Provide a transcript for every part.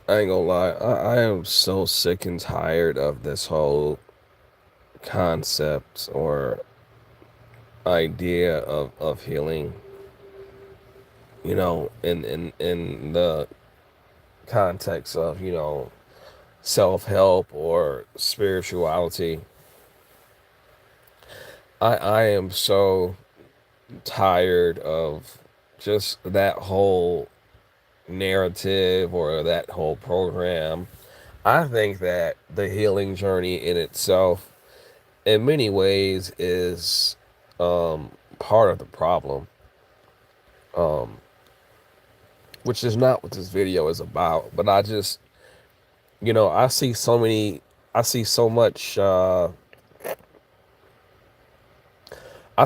I ain't gonna lie. I am so sick and tired of this whole concept or idea of healing. In the context of self help or spirituality. I am so tired of just that whole narrative or that whole program. I think that the healing journey in itself, in many ways, is part of the problem, um, which is not what this video is about. But I just, I see so many, I see so much, I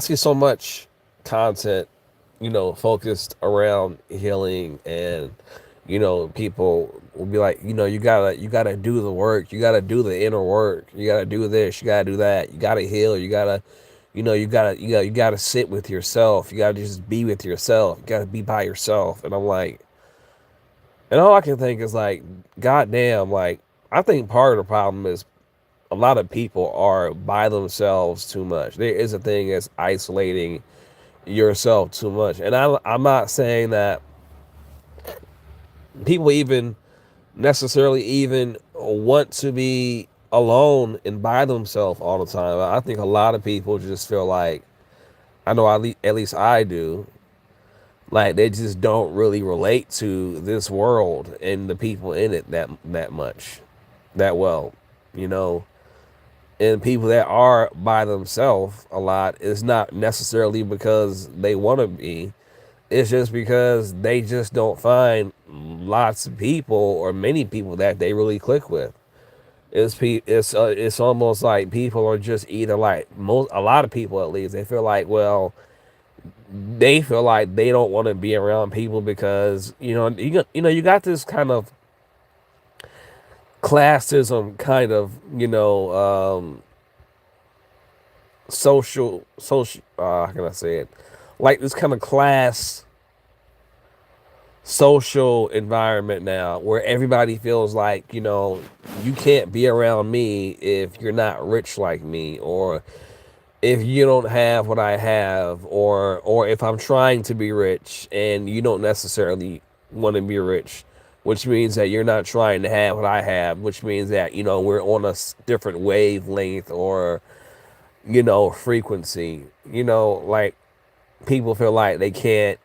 see so much content, focused around healing and people will be like, you gotta do the work, you gotta do the inner work, you gotta do this, you gotta do that, you gotta heal, you gotta sit with yourself, you gotta just be with yourself, you gotta be by yourself. And I'm like, and all I can think is like, goddamn, like I think part of the problem is a lot of people are by themselves too much. There is a thing as isolating yourself too much. And I'm not saying that people even necessarily even want to be alone and by themselves all the time. I think a lot of people just feel like, I know at least I do, like they just don't really relate to this world and the people in it that much, that well, you know. And people that are by themselves a lot is not necessarily because they want to be. It's just because they just don't find lots of people or many people that they really click with. It's almost like people are just either like a lot of people at least, they feel like, well, they feel like they don't want to be around people because you got this kind of classism kind of social how can I say it, like this kind of class social environment now where everybody feels like, you can't be around me if you're not rich like me, or if you don't have what I have, or if I'm trying to be rich and you don't necessarily want to be rich, which means that you're not trying to have what I have, which means that, we're on a different wavelength or, frequency. Like people feel like they can't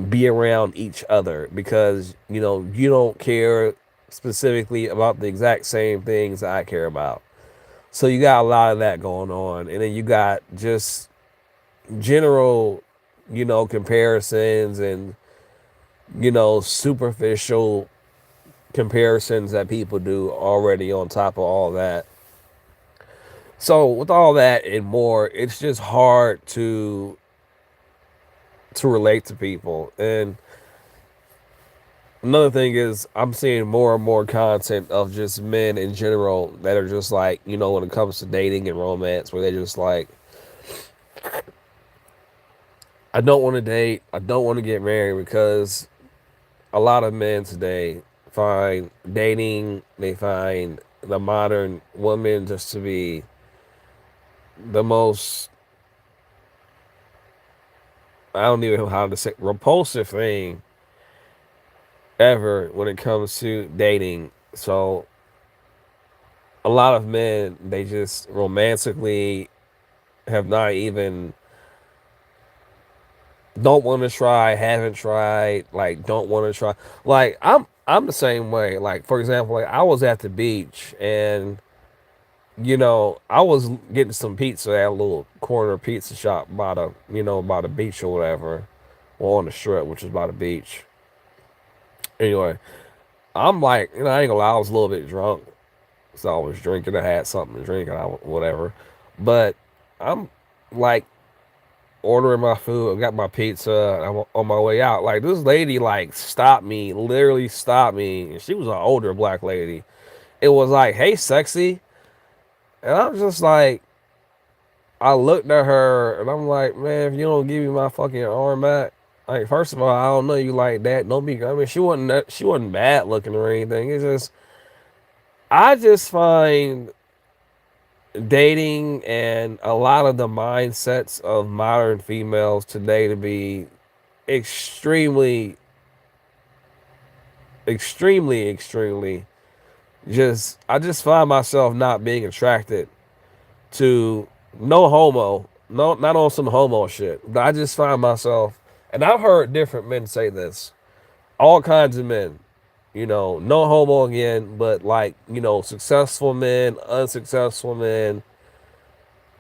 be around each other because you don't care specifically about the exact same things I care about. So you got a lot of that going on, and then you got just general comparisons and superficial comparisons that people do already on top of all that. So with all that and more, it's just hard to relate to people. And another thing is, I'm seeing more and more content of just men in general that are just like, when it comes to dating and romance, where they're just like, I don't want to date, I don't want to get married, because a lot of men today find dating, they find the modern woman just to be the most, I don't even know how to say, repulsive thing ever when it comes to dating. So a lot of men, they just romantically have not even, don't want to try, haven't tried, like don't want to try. Like I'm the same way. Like for example, like I was at the beach and I was getting some pizza at a little corner pizza shop by the beach or whatever, or on the strip, which is by the beach. Anyway, I'm like, I ain't gonna lie, I was a little bit drunk, so I was drinking. I had something to drink, and whatever. But I'm like ordering my food. I got my pizza. And I'm on my way out. Like this lady, like stopped me, literally stopped me. And she was an older black lady. It was like, "Hey, sexy," and I'm just like, I looked at her and I'm like, man, if you don't give me my fucking arm back, Like, first of all, I don't know you like that. Don't be. I mean, she wasn't bad looking or anything. It's just I just find dating and a lot of the mindsets of modern females today to be extremely, extremely just. I just find myself not being attracted to no homo, no, not on some homo shit. But I just find myself, and I've heard different men say this, all kinds of men, no homo again, but like, successful men, unsuccessful men,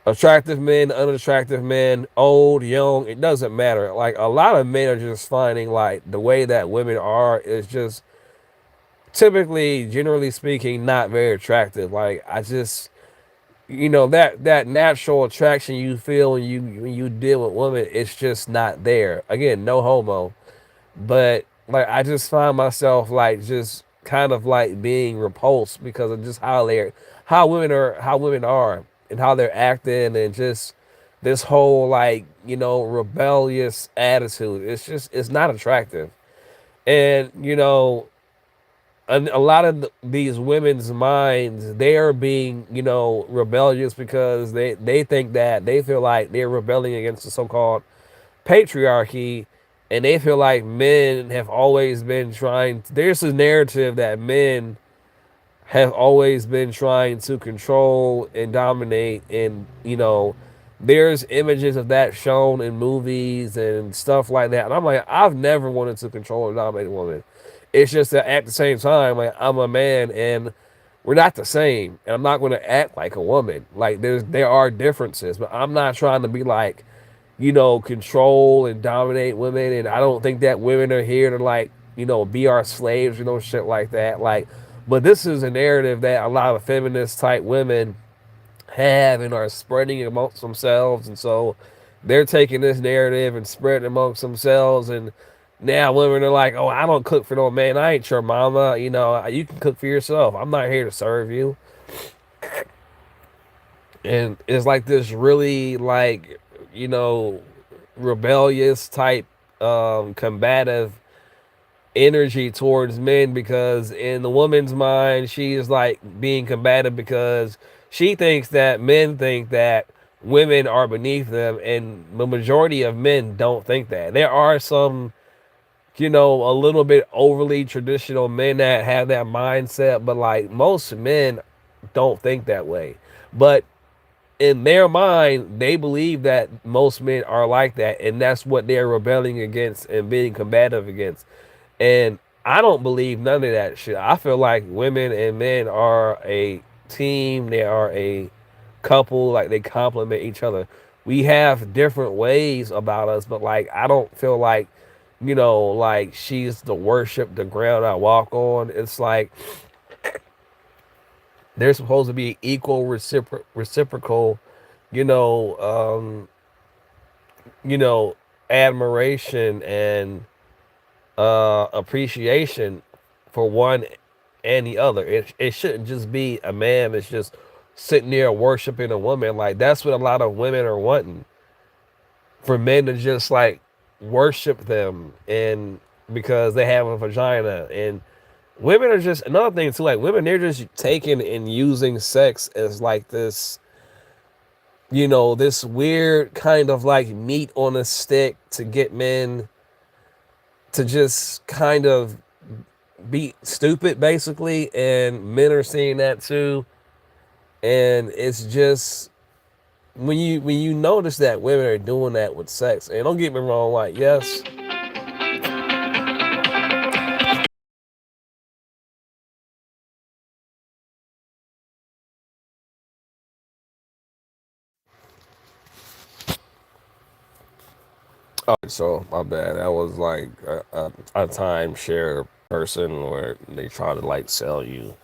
attractive men, unattractive men, old, young, it doesn't matter. Like a lot of men are just finding like the way that women are is just typically, generally speaking, not very attractive. Like I just that natural attraction you feel when you deal with women, it's just not there. Again, no homo. But like I just find myself like just kind of like being repulsed because of just how women are and how they're acting and just this whole like rebellious attitude. It's not attractive. And a lot of these women's minds, they are being rebellious because they think that they feel like they're rebelling against the so-called patriarchy, and they feel like men have always been trying. There's a narrative that men have always been trying to control and dominate, and there's images of that shown in movies and stuff like that. And I'm like, I've never wanted to control or dominate a woman. It's just that at the same time, like I'm a man and we're not the same, and I'm not going to act like a woman. Like there are differences, but I'm not trying to be like control and dominate women. And I don't think that women are here to like, be our slaves, shit like that. Like, but this is a narrative that a lot of feminist type women have and are spreading it amongst themselves. And so they're taking this narrative and spreading it amongst themselves. And now women are like, oh, I don't cook for no man. I ain't your mama. You can cook for yourself. I'm not here to serve you. And it's like this really like you know rebellious type combative energy towards men, because in the woman's mind she is like being combative because she thinks that men think that women are beneath them, and the majority of men don't think that. There are some a little bit overly traditional men that have that mindset, but like most men don't think that way. But in their mind, they believe that most men are like that, and that's what they're rebelling against and being combative against. And I don't believe none of that shit. I feel like women and men are a team. They are a couple. Like they complement each other. We have different ways about us, but like I don't feel like like she's the worship, the ground I walk on. It's like they're supposed to be equal, reciprocal, you know, um, you know, admiration and appreciation for one and the other. It shouldn't just be a man that's just sitting there worshiping a woman. Like that's what a lot of women are wanting, for men to just like worship them, and because they have a vagina. And women are just another thing too. Like women, they're just taking and using sex as like this weird kind of like meat on a stick to get men to just kind of be stupid, basically. And men are seeing that too. And it's just when you notice that women are doing that with sex, and don't get me wrong, like yes, oh, so my bad. That was like a timeshare person where they try to like sell you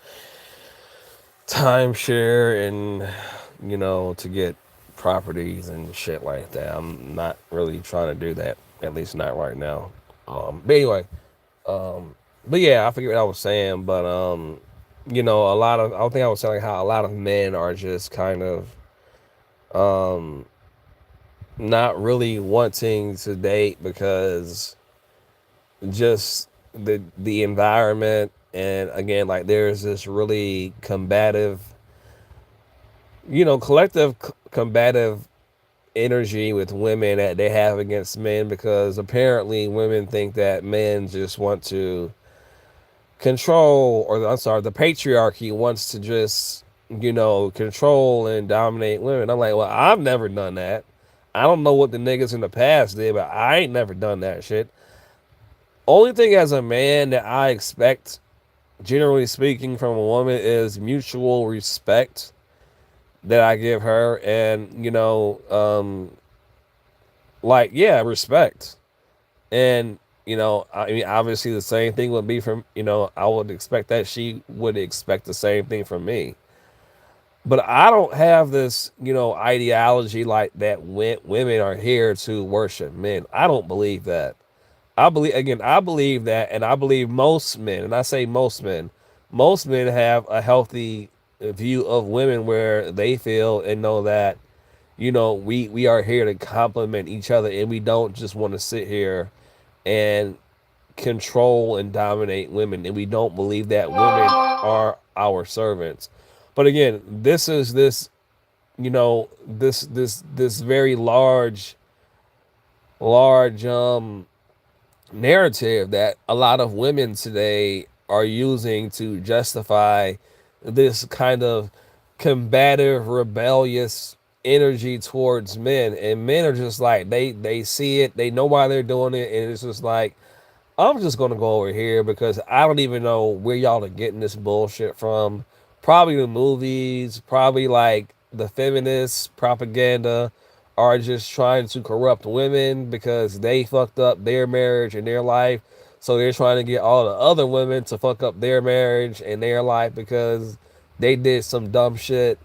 timeshare and to get properties and shit like that. I'm not really trying to do that, at least not right now. But anyway, but yeah, I forget what I was saying. But a lot of, I don't think I was saying like how a lot of men are just kind of not really wanting to date because just the environment, and again, like there's this really combative, collective combative energy with women that they have against men, because apparently women think that men just want to control, or I'm sorry, the patriarchy wants to just, control and dominate women. I'm like, well, I've never done that. I don't know what the niggas in the past did, but I ain't never done that shit. Only thing as a man that I expect, generally speaking, from a woman is mutual respect that I give her, and like, yeah, respect. And I mean, obviously the same thing would be from, I would expect that she would expect the same thing from me. But I don't have this, ideology like that women are here to worship men. I don't believe that. I believe that, and I believe most men, and I say most men have a healthy view of women where they feel and know that, we are here to complement each other, and we don't just want to sit here and control and dominate women, and we don't believe that women are our servants. But again, this is this, this very large narrative that a lot of women today are using to justify this kind of combative, rebellious energy towards men. And men are just like, they see it, they know why they're doing it, and it's just like, I'm just gonna go over here because I don't even know where y'all are getting this bullshit from. Probably the movies, probably like the feminist propaganda are just trying to corrupt women because they fucked up their marriage and their life. So they're trying to get all the other women to fuck up their marriage and their life because they did some dumb shit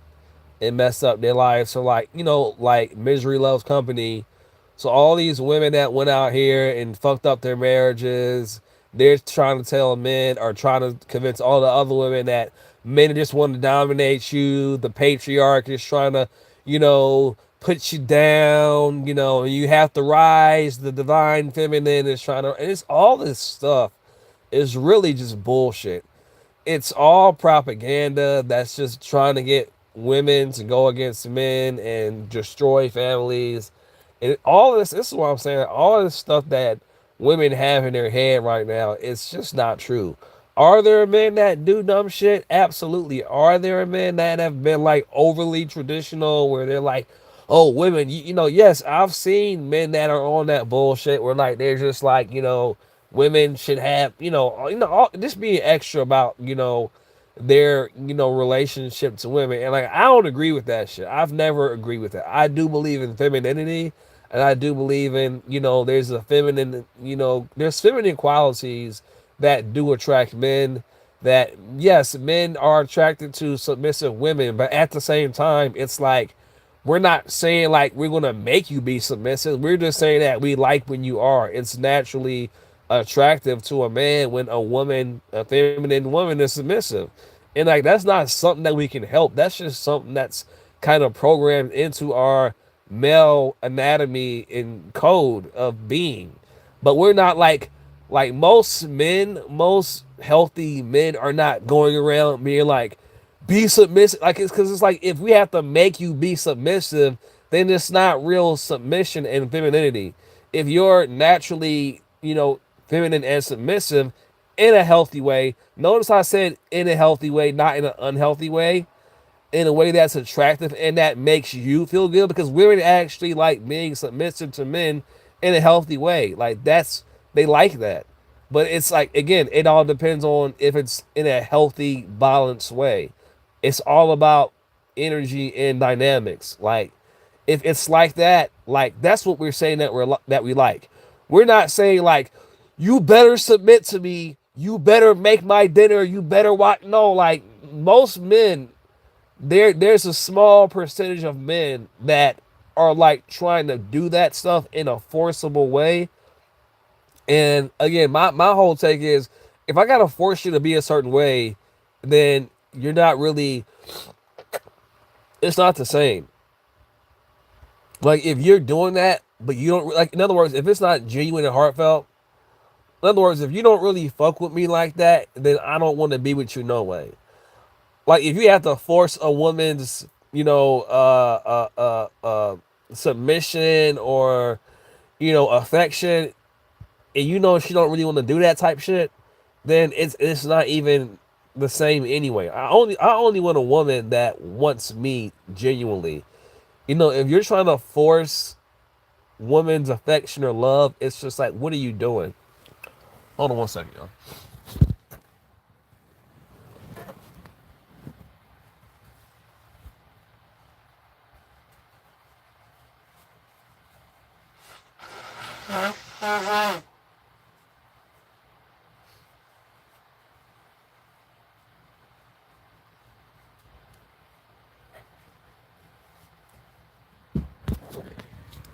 and messed up their lives. So like, like misery loves company. So all these women that went out here and fucked up their marriages, they're trying to tell men, or trying to convince all the other women that men just want to dominate you. The patriarch is trying to, put you down. And you have to rise. The divine feminine is trying to, and it's all this stuff is really just bullshit. It's all propaganda that's just trying to get women to go against men and destroy families. And all this is what I'm saying. All this stuff that women have in their head right now, it's just not true. Are there men that do dumb shit? Absolutely. Are there men that have been like overly traditional where they're like, oh, women, yes, I've seen men that are on that bullshit where like they're just like, women should have, just being extra about, their, relationship to women. And like, I don't agree with that shit. I've never agreed with that. I do believe in femininity, and I do believe in, there's a feminine, there's feminine qualities that do attract men. That, yes, men are attracted to submissive women, but at the same time, it's like, we're not saying like we're gonna make you be submissive. We're just saying that we like when you are. It's naturally attractive to a man when a feminine woman, is submissive. And like, that's not something that we can help. That's just something that's kind of programmed into our male anatomy and code of being. But we're not like most healthy men are not going around being like, be submissive. Like, it's because it's like, if we have to make you be submissive, then it's not real submission and femininity. If you're naturally, feminine and submissive in a healthy way, notice I said in a healthy way, not in an unhealthy way, in a way that's attractive and that makes you feel good, because women actually like being submissive to men in a healthy way. Like, they like that. But it's like, again, it all depends on if it's in a healthy, balanced way. It's all about energy and dynamics. Like, if it's like that, like, that's what we're saying that we like. We're not saying like, you better submit to me, you better make my dinner, you better watch. No, like, most men, there's a small percentage of men that are like trying to do that stuff in a forcible way. And again, my whole take is, if I gotta force you to be a certain way, then you're not really, it's not the same. Like if you're doing that, but you don't like, in other words, if it's not genuine and heartfelt, in other words, if you don't really fuck with me like that, then I don't want to be with you no way. Like if you have to force a woman's, submission or affection, and she don't really want to do that type shit, then it's not even the same anyway. I only want a woman that wants me genuinely. If you're trying to force woman's affection or love, it's just like, what are you doing? Hold on one second, y'all.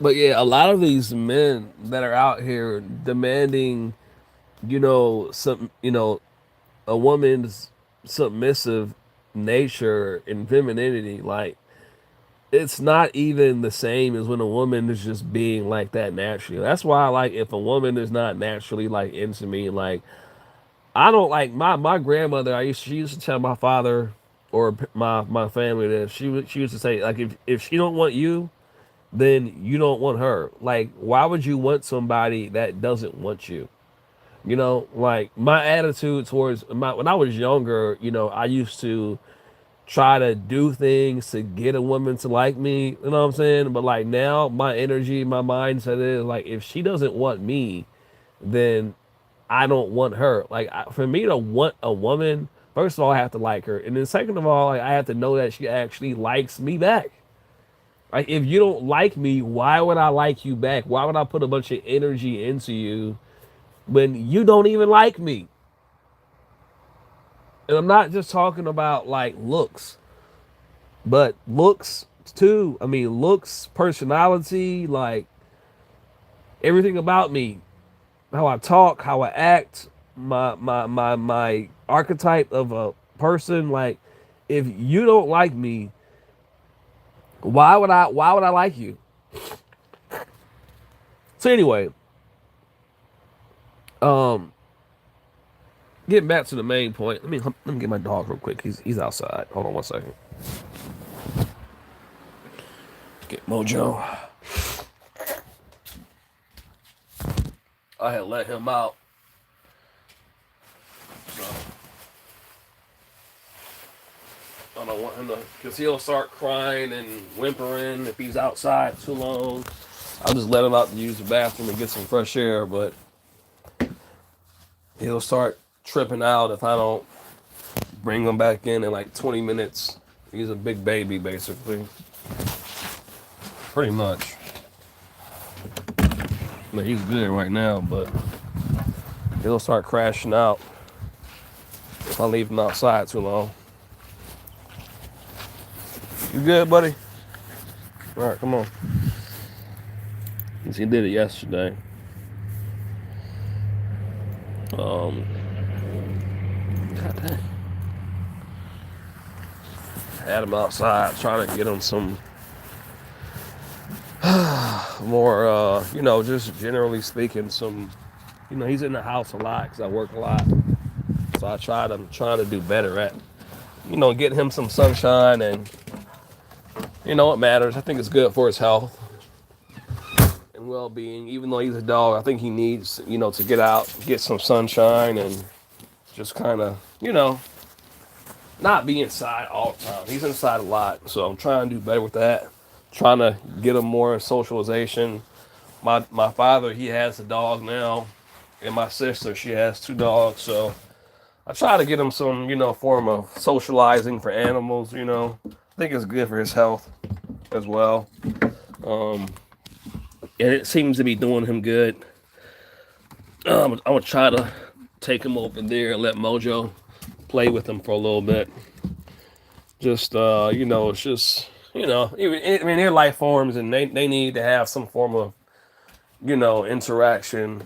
But yeah, a lot of these men that are out here demanding, some, a woman's submissive nature and femininity, like it's not even the same as when a woman is just being like that naturally. That's why, like, if a woman is not naturally like into me, like I don't like my grandmother. She used to tell my father or my family that she used to say, like, if she don't want you, then you don't want her. Like, why would you want somebody that doesn't want you? Like my attitude towards when I was younger, I used to try to do things to get a woman to like me. You know what I'm saying? But like now, my energy, my mindset is like, if she doesn't want me, then I don't want her. Like for me to want a woman, first of all, I have to like her, and then second of all, like, I have to know that she actually likes me back. Like if you don't like me, why would I like you back? Why would I put a bunch of energy into you when you don't even like me? And I'm not just talking about like looks, but looks too. I mean, looks, personality, like everything about me, how I talk, how I act, my archetype of a person. Like, if you don't like me, why would I like you? So anyway, um, getting back to the main point. Let me get my dog real quick. He's outside. Hold on one second. Get Mojo. I had let him out. So I don't want him to, because he'll start crying and whimpering if he's outside too long. I'll just let him out to use the bathroom and get some fresh air, but he'll start tripping out if I don't bring him back in like 20 minutes. He's a big baby, basically. Pretty much. But he's good right now, but he'll start crashing out if I leave him outside too long. You good, buddy? All right, come on. He did it yesterday. God dang. Had him outside trying to get him some more, just generally speaking, some, he's in the house a lot because I work a lot. So I'm trying to do better at, getting him some sunshine and, it matters. I think it's good for his health and well-being. Even though he's a dog, I think he needs, to get out, get some sunshine and just kind of, not be inside all the time. He's inside a lot. So I'm trying to do better with that. Trying to get him more socialization. My father, he has a dog now, and my sister, she has two dogs. So I try to get him some, form of socializing for animals. I think it's good for his health as well, and it seems to be doing him good. I'm gonna try to take him over there and let Mojo play with him for a little bit. Just it's just I mean, they're life forms, and they need to have some form of interaction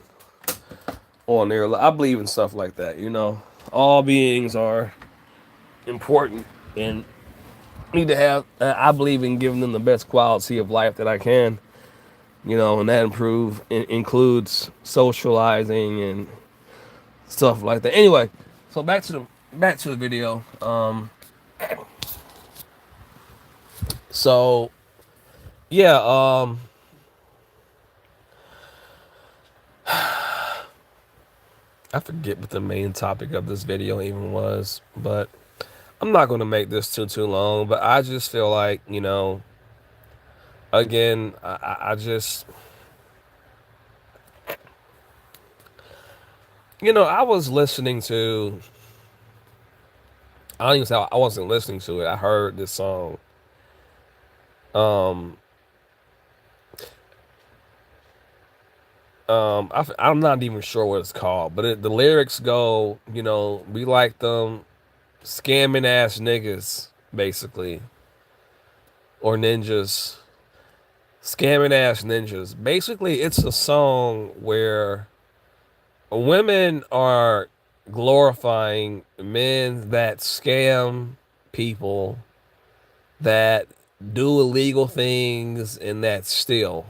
on there. I believe in stuff like that. All beings are important, and need to have. I believe in giving them the best quality of life that I can. And that includes socializing and stuff like that. Anyway, so back to the video. So yeah, I forget what the main topic of this video even was, but I'm not going to make this too long. But I just feel like, again, I just, I was listening to. I don't even say I wasn't listening to it. I heard this song. Um, I'm not even sure what it's called, but the lyrics go, we like them scamming ass niggas, basically, or ninjas, scamming ass ninjas. Basically, it's a song where women are glorifying men that scam people, that do illegal things, and that steal.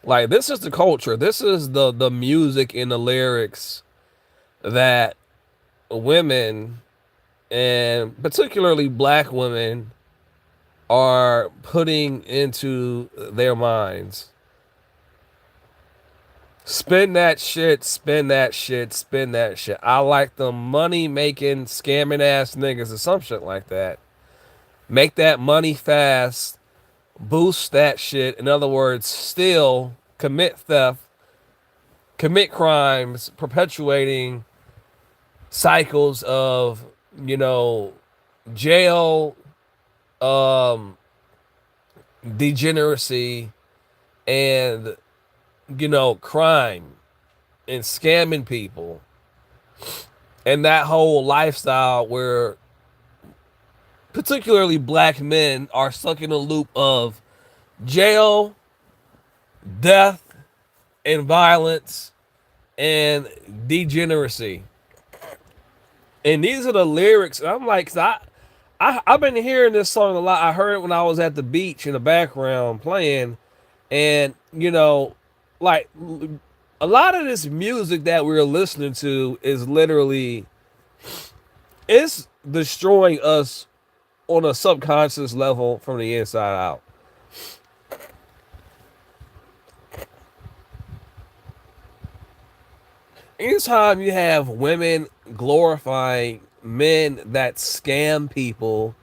Like, this is the culture. This is the music in the lyrics that women, and particularly black women, are putting into their minds. Spend that shit, spend that shit, spend that shit. I like the money making, scamming ass niggas or some shit like that. Make that money fast, boost that shit. In other words, steal, commit theft, commit crimes, perpetuating cycles of, you know, jail, um, degeneracy, and, crime, and scamming people. And that whole lifestyle where particularly black men are stuck in a loop of jail, death, and violence, and degeneracy. And these are the lyrics. I'm like, I've been hearing this song a lot. I heard it when I was at the beach in the background playing, and like a lot of this music that we're listening to is literally, it's destroying us on a subconscious level from the inside out. Anytime you have women glorifying men that scam people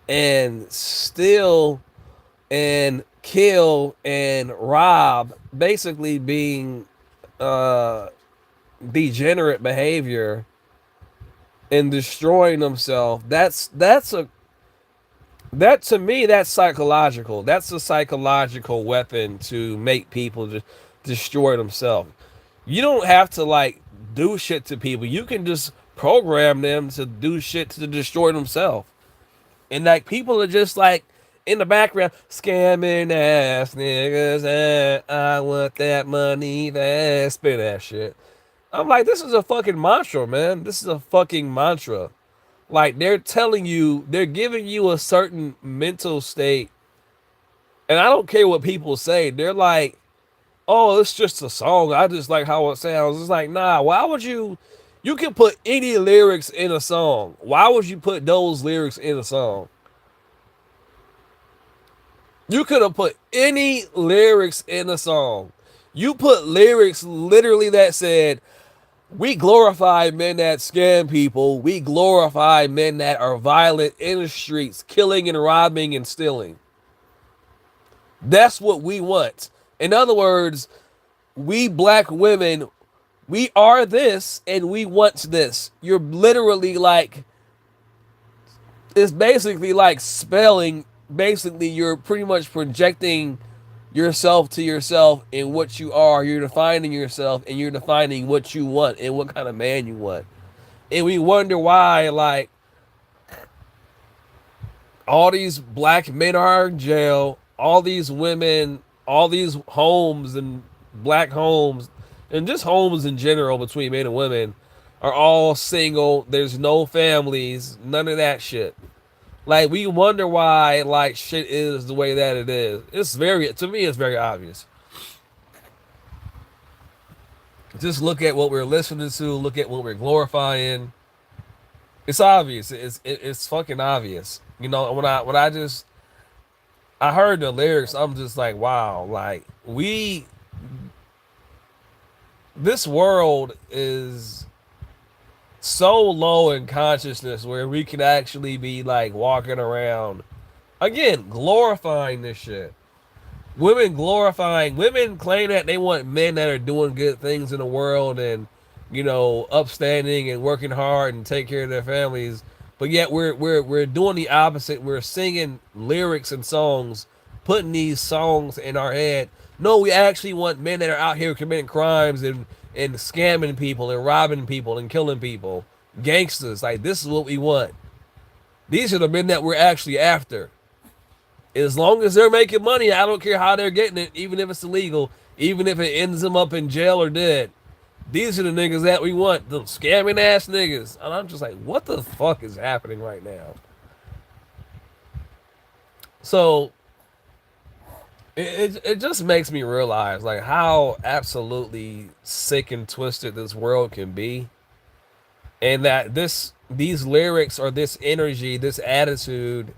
and steal and kill and rob, basically being uh degenerate behavior and destroying themselves, that to me, that's psychological. That's a psychological weapon to make people just destroy themselves. You don't have to like do shit to people. You can just program them to do shit to destroy themselves. And like people are just like in the background scamming ass niggas. I want that money. That spit that shit. I'm like, this is a fucking mantra, man. This is a fucking mantra. Like they're telling you, they're giving you a certain mental state, and I don't care what people say. They're like, "Oh, it's just a song. I just like how it sounds." It's like, nah. Why would you? You can put any lyrics in a song. Why would you put those lyrics in a song? You could have put any lyrics in a song. You put lyrics literally that said, we glorify men that scam people. We glorify men that are violent in the streets, killing and robbing and stealing. That's what we want. In other words, we black women, we are this and we want this. You're literally like, it's basically like spelling. Basically, you're pretty much projecting yourself to yourself and what you are. You're defining yourself and you're defining what you want and what kind of man you want. And we wonder why, like, all these black men are in jail, all these women, all these homes and black homes, and just homes in general between men and women are all single. There's no families, none of that shit. Like we wonder why like shit is the way that it is. It's very to me it's very obvious. Just look at what we're listening to, look at what we're glorifying. It's obvious. It's fucking obvious. You know, when I just I heard the lyrics, I'm just like, wow, like we this world is so low in consciousness where we can actually be like walking around again glorifying this shit. Women glorifying women claim that they want men that are doing good things in the world and upstanding and working hard and take care of their families, but yet we're doing the opposite. We're singing lyrics and songs, putting these songs in our head. No, we actually want men that are out here committing crimes and scamming people and robbing people and killing people, gangsters. Like this is what we want. These are the men that we're actually after. As long as they're making money, I don't care how they're getting it, even if it's illegal, even if it ends them up in jail or dead. These are the niggas that we want, the scamming ass niggas. And I'm just like, what the fuck is happening right now? So it just makes me realize like how absolutely sick and twisted this world can be. And that these lyrics or this energy, this attitude,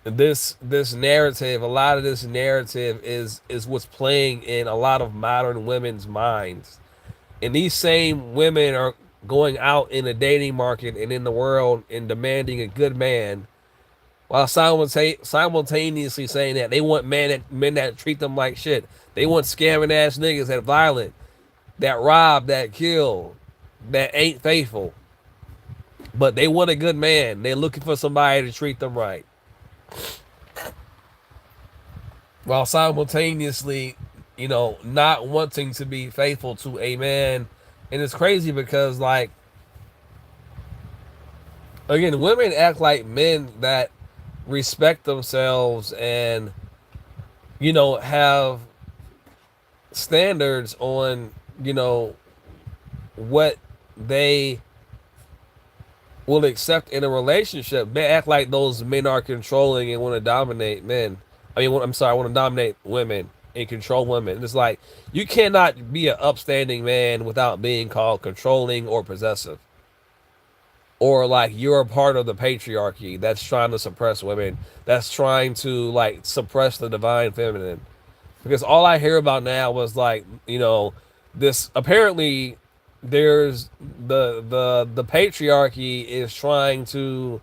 this narrative, a lot of this narrative is what's playing in a lot of modern women's minds. And these same women are going out in the dating market and in the world and demanding a good man, while simultaneously saying that they want men that treat them like shit. They want scamming ass niggas that violent, that rob, that kill, that ain't faithful. But they want a good man. They're looking for somebody to treat them right, while simultaneously, not wanting to be faithful to a man. And it's crazy because, like, again, women act like men that respect themselves and, have standards on, what they will accept in a relationship. They act like those men are controlling and want to dominate men. I'm sorry, I want to dominate women and control women. And it's like you cannot be an upstanding man without being called controlling or possessive, or like you're a part of the patriarchy that's trying to suppress women, that's trying to like suppress the divine feminine. Because all I hear about now was like, this apparently there's the patriarchy is trying to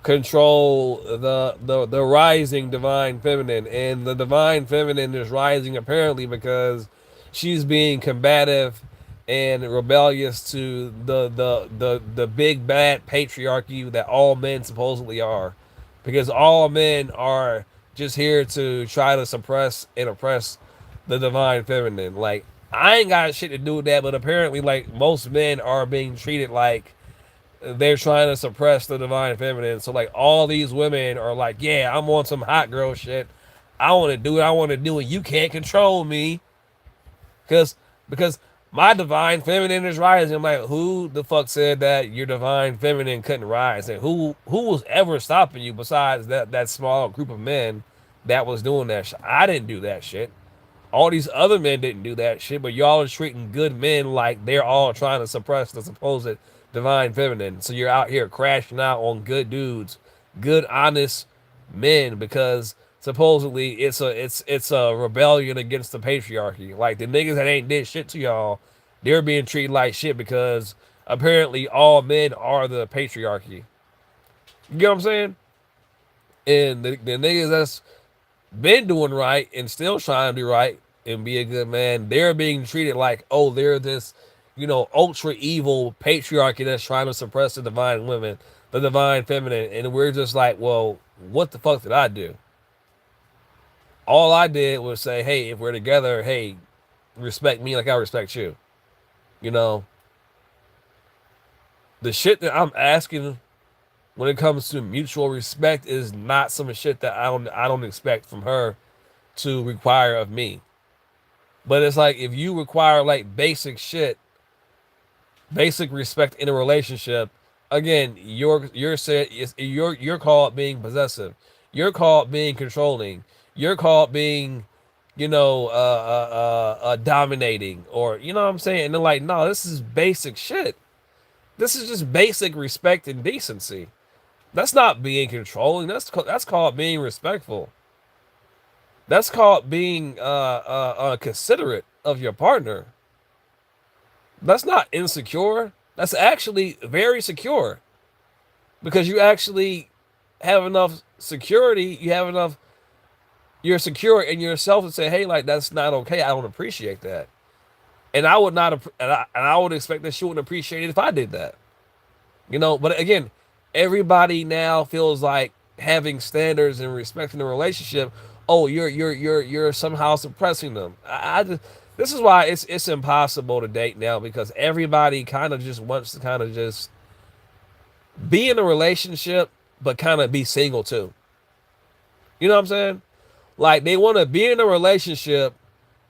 control the rising divine feminine, and the divine feminine is rising apparently because she's being combative and rebellious to the big bad patriarchy that all men supposedly are, because all men are just here to try to suppress and oppress the divine feminine. Like I ain't got shit to do with that, but apparently like most men are being treated like they're trying to suppress the divine feminine. So like all these women are like, yeah, I'm on some hot girl shit. I want to do it. I want to do it. You can't control me, because my divine feminine is rising. I'm like, who the fuck said that your divine feminine couldn't rise? And who was ever stopping you besides that small group of men that was doing that shit? I didn't do that shit. All these other men didn't do that shit, but y'all are treating good men like they're all trying to suppress the supposed divine feminine. So you're out here crashing out on good dudes, good honest men, because supposedly it's a rebellion against the patriarchy. Like the niggas that ain't did shit to y'all, they're being treated like shit because apparently all men are the patriarchy. You get what I'm saying? And the niggas that's been doing right and still trying to do right and be a good man, they're being treated like, oh, they're this, ultra evil patriarchy that's trying to suppress the divine women, the divine feminine. And we're just like, well, what the fuck did I do? All I did was say, hey, if we're together, hey, respect me like I respect you. You know, the shit that I'm asking when it comes to mutual respect is not some shit that I don't expect from her to require of me. But it's like if you require like basic shit, basic respect in a relationship, Again, you're saying you're called being possessive. You're called being controlling. You're called being, dominating, or you know what I'm saying. And they're like, no, this is basic shit. This is just basic respect and decency. That's not being controlling. That's called being respectful. That's called being considerate of your partner. That's not insecure. That's actually very secure because you actually have enough security. You have enough. You're secure in yourself to say, "Hey, like that's not okay. I don't appreciate that." And I would not, and I would expect that she wouldn't appreciate it if I did that. But again, everybody now feels like having standards and respecting the relationship. Oh, you're somehow suppressing them. I just this is why it's impossible to date now because everybody kind of just wants to kind of just be in a relationship but kind of be single too. You know what I'm saying? Like they want to be in a relationship,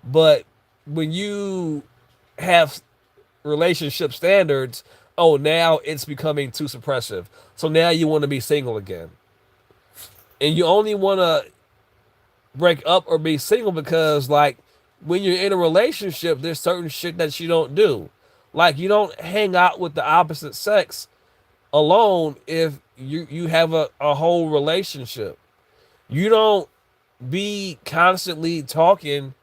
but when you have relationship standards, oh, now it's becoming too suppressive. So now you want to be single again. And you only want to break up or be single because, like, when you're in a relationship, there's certain shit that you don't do. Like, you don't hang out with the opposite sex alone if you have a whole relationship. You don't be constantly talking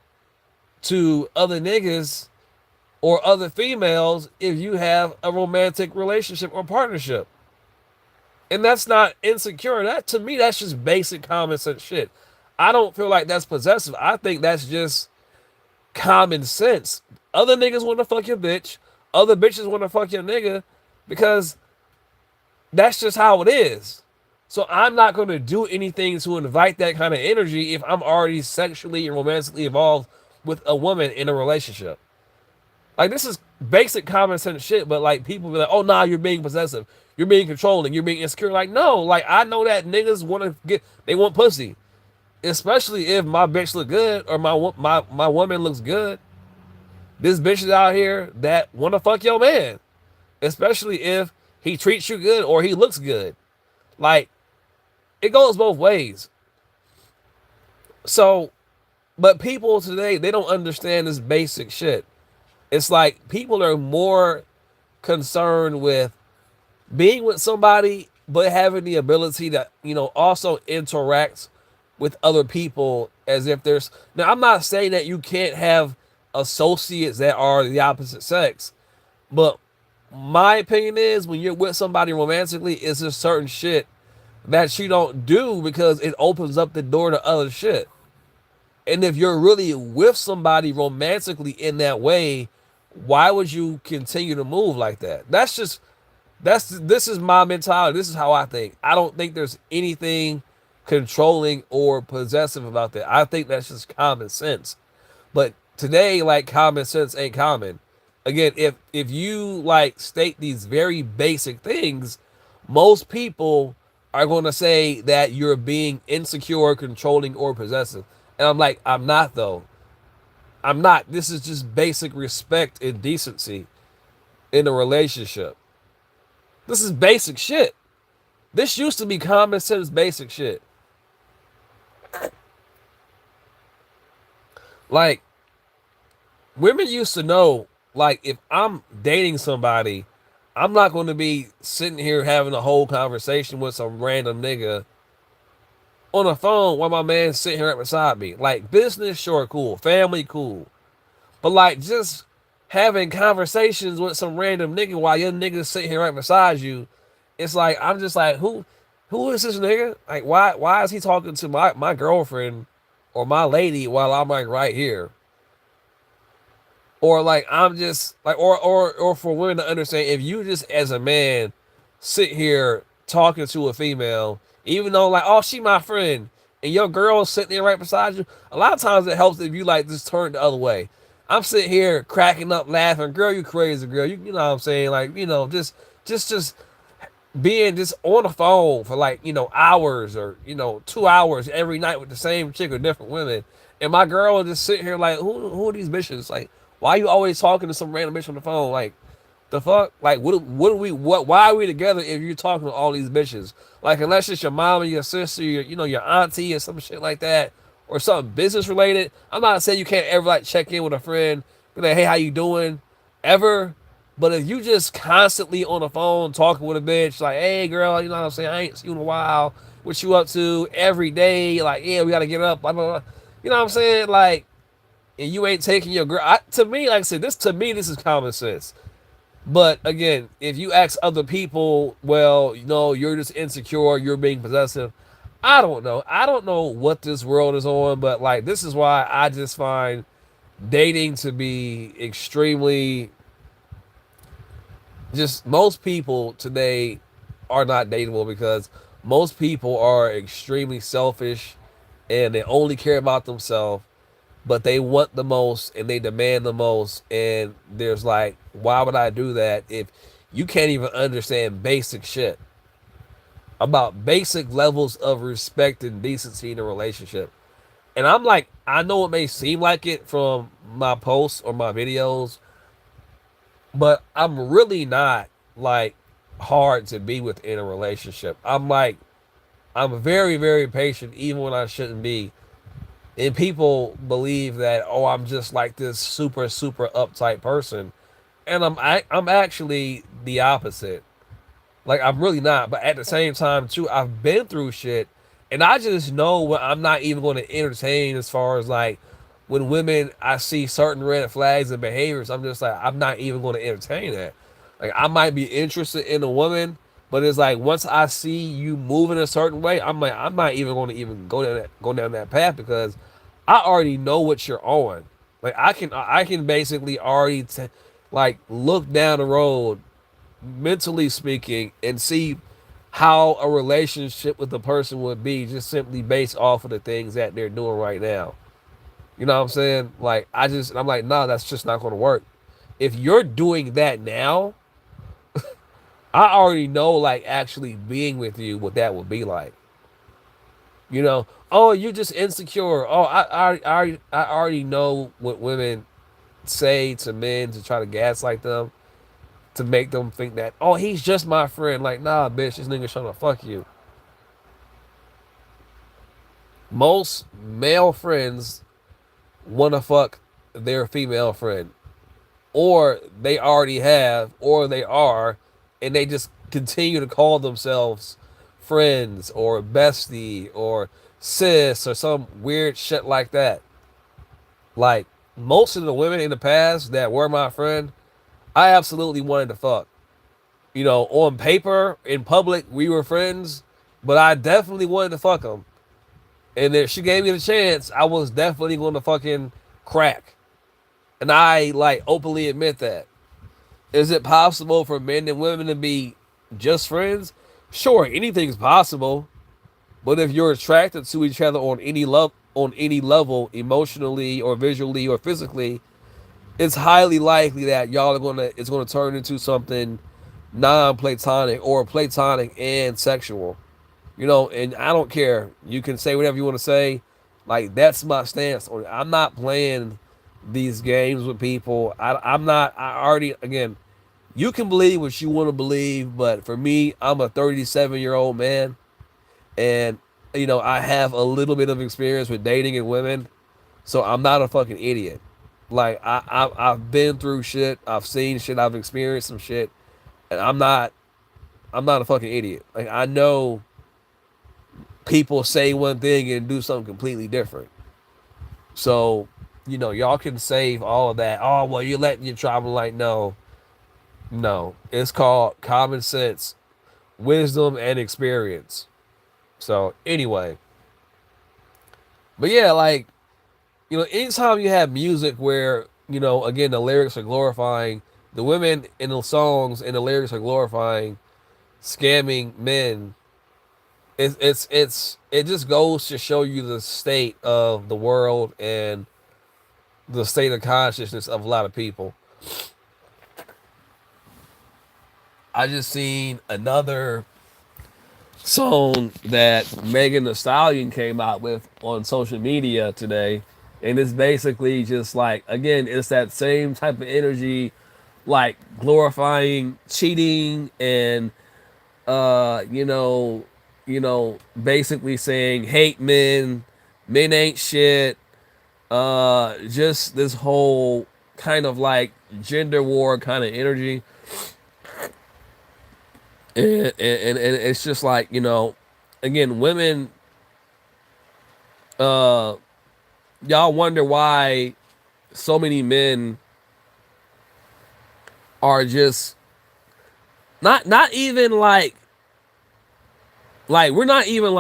to other niggas or other females if you have a romantic relationship or partnership. And that's not insecure. That to me, that's just basic common sense shit. I don't feel like that's possessive. I think that's just common sense. Other niggas want to fuck your bitch. Other bitches want to fuck your nigga because that's just how it is. So I'm not going to do anything to invite that kind of energy if I'm already sexually and romantically involved with a woman in a relationship. Like this is basic common sense shit, but like people be like, "Oh, nah, you're being possessive, you're being controlling, you're being insecure." Like, no, like I know that niggas want to they want pussy, especially if my bitch look good or my woman looks good. This bitch is out here that want to fuck your man, especially if he treats you good or he looks good. Like it goes both ways. So, but people today they don't understand this basic shit. It's like people are more concerned with being with somebody, but having the ability to, also interact with other people as if there's. Now, I'm not saying that you can't have associates that are the opposite sex, but my opinion is when you're with somebody romantically, it's a certain shit that you don't do because it opens up the door to other shit. And if you're really with somebody romantically in that way, why would you continue to move like that? This is my mentality. This is how I think. I don't think there's anything controlling or possessive about that. I think that's just common sense. But today, like common sense ain't common. Again, if you like state these very basic things, most people are going to say that you're being insecure, controlling, or possessive. And I'm like, I'm not though. I'm not. This is just basic respect and decency in a relationship. This is basic shit. This used to be common sense basic shit. Like, women used to know, like, if I'm dating somebody, I'm not going to be sitting here having a whole conversation with some random nigga on the phone while my man's sitting here right beside me. Like, business, sure, cool. Family, cool. But, like, just having conversations with some random nigga while your nigga's sitting here right beside you, it's like, I'm just like, who is this nigga? Like, why is he talking to my girlfriend or my lady while I'm, like, right here? Or like I'm just like or for women to understand if you just as a man sit here talking to a female, even though like, oh, she my friend, and your girl is sitting there right beside you, a lot of times it helps if you like just turn the other way. I'm sitting here cracking up laughing, girl, you crazy girl. You know what I'm saying? Like, just being just on the phone for like, hours or, 2 hours every night with the same chick or different women. And my girl will just sit here like, who are these bitches? Like, why are you always talking to some random bitch on the phone? Like, The fuck? Like, what are we? What? Why are we together if you're talking to all these bitches? Like, unless it's your mom and your sister, your auntie or some shit like that, or something business related. I'm not saying you can't ever like check in with a friend, be like, hey, how you doing? Ever. But if you just constantly on the phone talking with a bitch, like, hey, girl, you know what I'm saying? I ain't seen you in a while. What you up to every day? Like, yeah, we gotta get up. Blah, blah, blah. You know what I'm saying? Like, and you ain't taking your girl. To me, like I said, this is common sense. But again, if you ask other people, well, you're just insecure, you're being possessive. I don't know. I don't know what this world is on, but like this is why I just find dating to be extremely just most people today are not dateable because most people are extremely selfish and they only care about themselves, but they want the most and they demand the most. And there's like, why would I do that if you can't even understand basic shit about basic levels of respect and decency in a relationship? And I'm like, I know it may seem like it from my posts or my videos, but I'm really not like hard to be with in a relationship. I'm very, very patient even when I shouldn't be. And people believe that, oh, I'm just like this super, super uptight person. And I'm actually the opposite. Like I'm really not. But at the same time too, I've been through shit and I just know what I'm not even going to entertain as far as like when women I see certain red flags and behaviors, I'm just like I'm not even going to entertain that. Like I might be interested in a woman, but it's like once I see you moving a certain way, I'm like I'm not even going to even go down that path because I already know what you're on. Like I can basically already like look down the road mentally speaking and see how a relationship with the person would be just simply based off of the things that they're doing right now. You know what I'm saying? Like I'm like, nah, that's just not gonna work. If you're doing that now, I already know like actually being with you what that would be like. Oh, you're just insecure. Oh, I already know what women say to men to try to gaslight them to make them think that, oh, he's just my friend. Like, nah, bitch, this nigga trying to fuck you. Most male friends want to fuck their female friend, or they already have, or they are, and they just continue to call themselves friends or bestie or sis or some weird shit like that. Like, most of the women in the past that were my friend, I absolutely wanted to fuck. On paper, in public, we were friends, but I definitely wanted to fuck them. And if she gave me the chance, I was definitely going to fucking crack. And I like openly admit that. Is it possible for men and women to be just friends? Sure, anything's possible. But if you're attracted to each other on any level, emotionally or visually or physically, it's highly likely that y'all are gonna it's gonna turn into something non-platonic or platonic and sexual. And I don't care. You can say whatever you want to say. Like that's my stance on it. I'm not playing these games with people. I'm not. I already again. You can believe what you want to believe, but for me, I'm a 37-year-old man, and I have a little bit of experience with dating and women, so I'm not a fucking idiot. Like I've been through shit. I've seen shit. I've experienced some shit, and I'm not a fucking idiot. Like I know people say one thing and do something completely different. So, y'all can save all of that. Oh, well, you're letting your trauma like, no, no. It's called common sense, wisdom, and experience. So, anyway. But yeah, like, anytime you have music where, again, the lyrics are glorifying, the women in the songs and the lyrics are glorifying scamming men, it just goes to show you the state of the world and the state of consciousness of a lot of people. I just seen another song that Megan Thee Stallion came out with on social media today, and it's basically just like again, it's that same type of energy like glorifying cheating and you know, basically saying hate men, men ain't shit, just this whole kind of like gender war kind of energy. And it's just like, again, women, uh y'all wonder why so many men are just not even like we're not even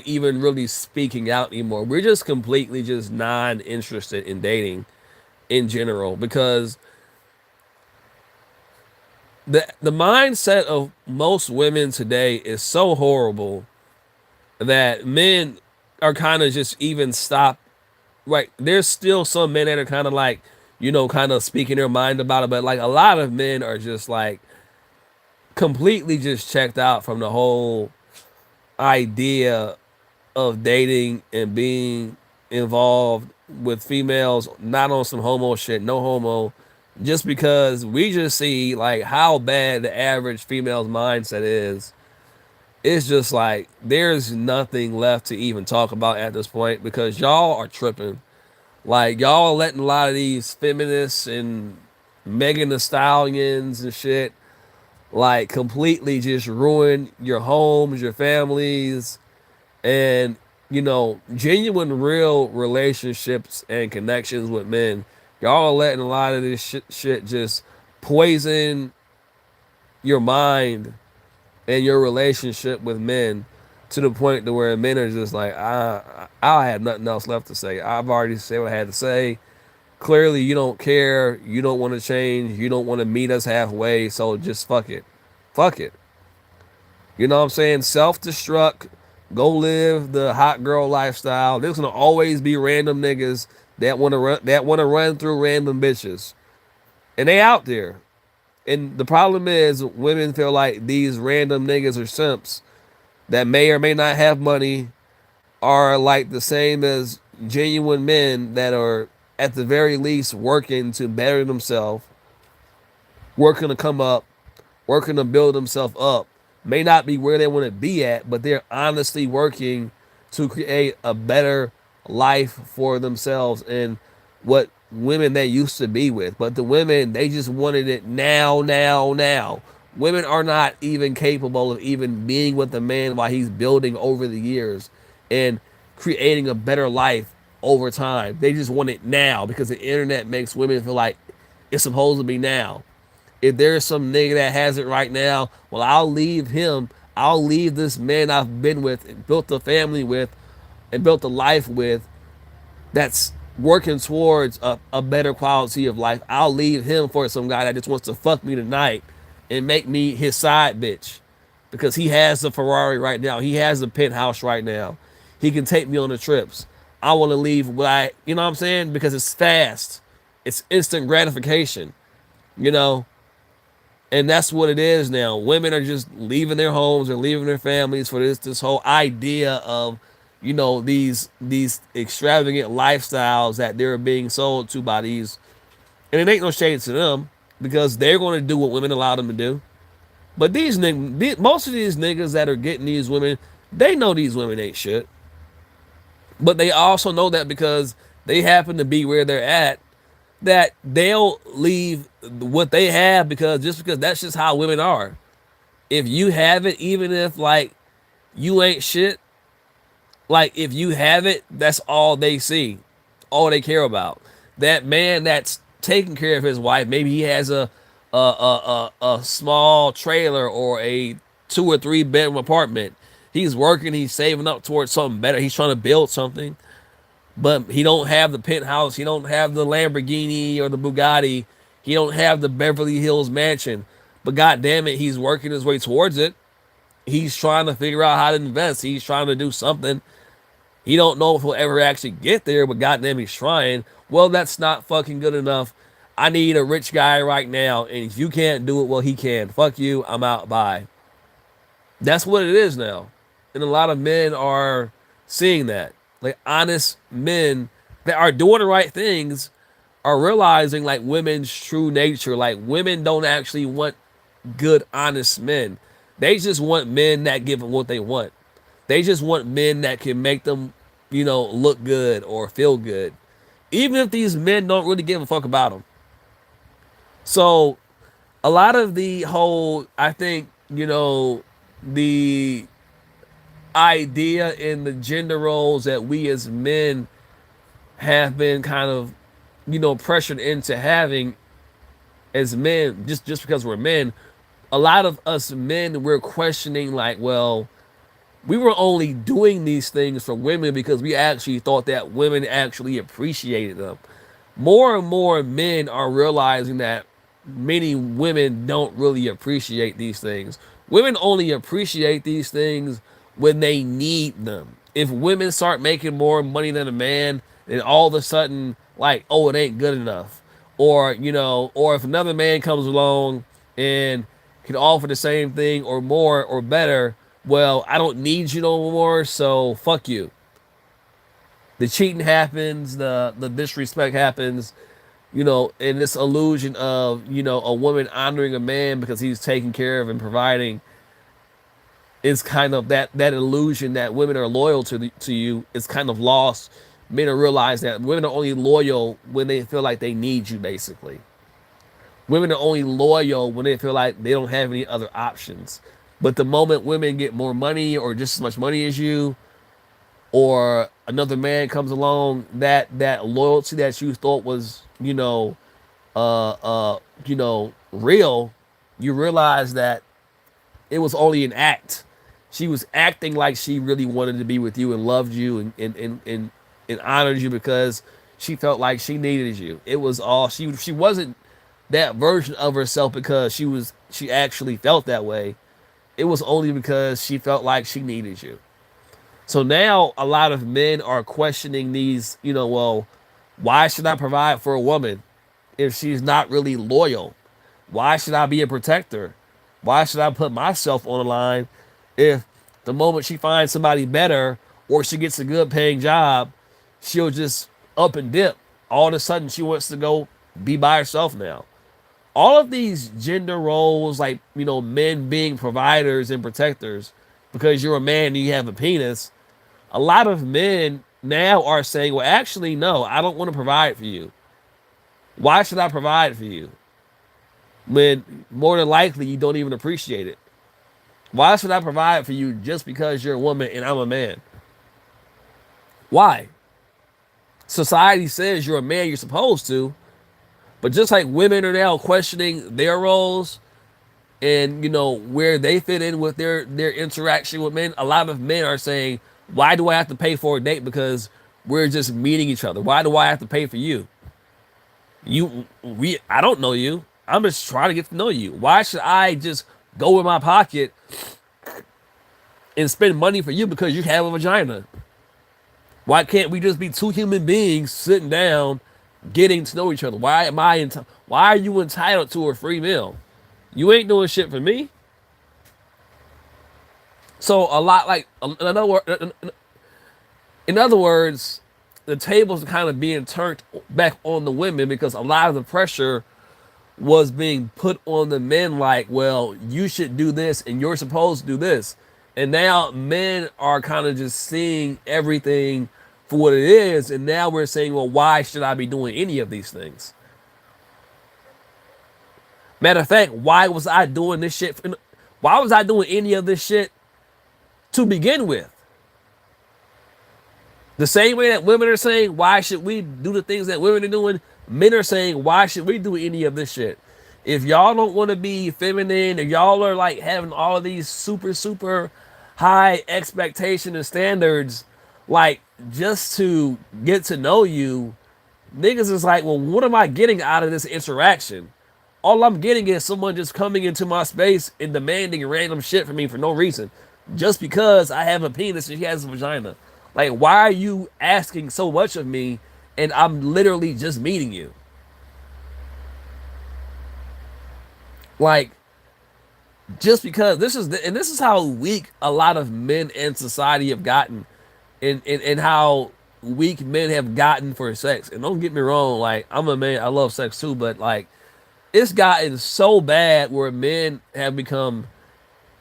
even really speaking out anymore. We're just completely just non-interested in dating in general, because the mindset of most women today is so horrible that men are kind of just even stop. Right, there's still some men that are kind of like, kind of speaking their mind about it, but like a lot of men are just like completely just checked out from the whole idea of dating and being involved with females, not on some homo shit, no homo, just because we just see like how bad the average female's mindset is. It's just like there's nothing left to even talk about at this point, because y'all are tripping. Like y'all are letting a lot of these feminists and Megan the Stallions and shit like completely just ruin your homes, your families, and genuine real relationships and connections with men. Y'all are letting a lot of this shit just poison your mind and your relationship with men, to the point to where men are just like, I have nothing else left to say. I've already said what I had to say. Clearly you don't care, you don't want to change, you don't want to meet us halfway, so just fuck it. Fuck it. You know what I'm saying? Self-destruct. Go live the hot girl lifestyle. There's gonna always be random niggas that wanna run through random bitches. And they out there. And the problem is women feel like these random niggas or simps that may or may not have money are like the same as genuine men that are at the very least working to better themselves, working to come up, working to build themselves up. May not be where they want to be at, but they're honestly working to create a better life for themselves and what women they used to be with. But the women, they just wanted it now, now, now. Women are not even capable of even being with the man while he's building over the years and creating a better life over time. They just want it now because the internet makes women feel like it's supposed to be now. If there's some nigga that has it right now, well, I'll leave him. I'll leave this man I've been with and built a family with and built a life with that's working towards a better quality of life. I'll leave him for some guy that just wants to fuck me tonight and make me his side bitch because he has the Ferrari right now. He has the penthouse right now. He can take me on the trips. I want to leave what you know what I'm saying? Because it's fast. It's instant gratification, you know? And that's what it is now. Women are just leaving their homes or leaving their families for this whole idea of, these extravagant lifestyles that they're being sold to by these. And it ain't no shade to them because they're going to do what women allow them to do. But these niggas, most of these niggas that are getting these women, they know these women ain't shit. But they also know that because they happen to be where they're at, that they'll leave what they have because that's just how women are. If you have it, even if like you ain't shit, like if you have it, that's all they see, all they care about. That man that's taking care of his wife, maybe he has a small trailer or a 2 or 3 bedroom apartment. He's working, he's saving up towards something better. He's trying to build something, but he don't have the penthouse. He don't have the Lamborghini or the Bugatti. He don't have the Beverly Hills mansion. But god damn it, he's working his way towards it. He's trying to figure out how to invest. He's trying to do something. He don't know if he'll ever actually get there, but goddamn, he's trying. Well, that's not fucking good enough. I need a rich guy right now, and if you can't do it, well, he can. Fuck you. I'm out. Bye. That's what it is now, and a lot of men are seeing that. Like honest men that are doing the right things, are realizing like women's true nature. Like women don't actually want good, honest men. They just want men that give them what they want. They just want men that can make them, look good or feel good. Even if these men don't really give a fuck about them. So a lot of the whole, I think, the idea in the gender roles that we as men have been kind of, pressured into having as men, just because we're men, a lot of us men, we're questioning like, well, we were only doing these things for women because we actually thought that women actually appreciated them. More and more men are realizing that many women don't really appreciate these things. Women only appreciate these things when they need them. If women start making more money than a man, then all of a sudden, like, oh, it ain't good enough. Or if another man comes along and can offer the same thing or more or better, well, I don't need you no more, so fuck you. The cheating happens, the disrespect happens, in this illusion of, a woman honoring a man because he's taking care of and providing is kind of that illusion that women are loyal to you is kind of lost. Men are realize that women are only loyal when they feel like they need you, basically. Women are only loyal when they feel like they don't have any other options. But the moment women get more money or just as much money as you, or another man comes along, that loyalty that you thought was, real, you realize that it was only an act. She was acting like she really wanted to be with you and loved you and honored you because she felt like she needed you. It was all she wasn't that version of herself because she actually felt that way. It was only because she felt like she needed you. So now a lot of men are questioning these, well, why should I provide for a woman if she's not really loyal? Why should I be a protector? Why should I put myself on the line if the moment she finds somebody better or she gets a good paying job, she'll just up and dip? All of a sudden she wants to go be by herself now. All of these gender roles, like, men being providers and protectors because you're a man and you have a penis, a lot of men now are saying, well, actually, no, I don't want to provide for you. Why should I provide for you when more than likely you don't even appreciate it? Why should I provide for you just because you're a woman and I'm a man? Why? Society says you're a man, you're supposed to, but just like women are now questioning their roles and where they fit in with their interaction with men, a lot of men are saying, why do I have to pay for a date because we're just meeting each other? Why do I have to pay for you? I don't know you. I'm just trying to get to know you. Why should I just go in my pocket and spend money for you because you have a vagina? Why can't we just be two human beings sitting down, getting to know each other? Why are you entitled to a free meal? You ain't doing shit for me. So a lot like in other words, the tables are kind of being turned back on the women because a lot of the pressure was being put on the men like, well, you should do this and you're supposed to do this. And now men are kind of just seeing everything for what it is. And now we're saying, well, why should I be doing any of these things? Matter of fact, why was I doing this shit? Why was I doing any of this shit to begin with? The same way that women are saying, why should we do the things that women are doing? Men are saying, why should we do any of this shit? If y'all don't want to be feminine, if y'all are like having all of these super high expectation and standards, like just to get to know you, niggas is like, well, what am I getting out of this interaction? All I'm getting is someone just coming into my space and demanding random shit from me for no reason. Just because I have a penis and she has a vagina. Like, why are you asking so much of me and I'm literally just meeting you? Like, just because this is how weak a lot of men in society have gotten, and how weak men have gotten for sex. And don't get me wrong, like I'm a man, I love sex too, but like it's gotten so bad where men have become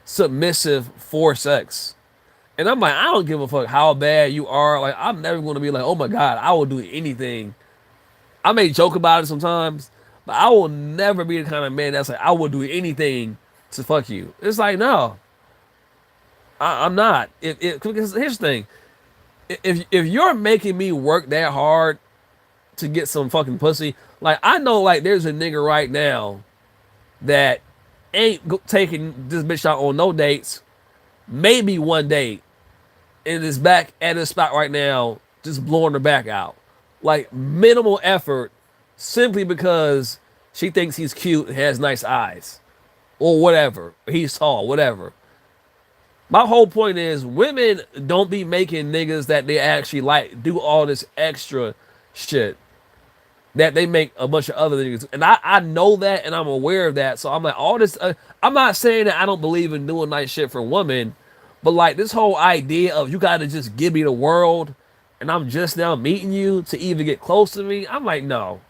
submissive for sex. And I'm like, I don't give a fuck how bad you are. Like, I'm never going to be like, oh my God, I will do anything. I may joke about it sometimes, but I will never be the kind of man that's like, I will do anything to fuck you. It's like, no, I'm not. Because here's the thing: if you're making me work that hard to get some fucking pussy, like I know, like there's a nigga right now that ain't taking this bitch out on no dates, maybe one date, and is back at his spot right now, just blowing her back out. Like minimal effort, simply because she thinks he's cute and has nice eyes. Or whatever. He's tall, whatever. My whole point is women don't be making niggas that they actually like do all this extra shit that they make a bunch of other niggas. And I know that and I'm aware of that. So I'm like, all this, I'm not saying that I don't believe in doing nice shit for women, but like this whole idea of you got to just give me the world and I'm just now meeting you to even get close to me. I'm like, no.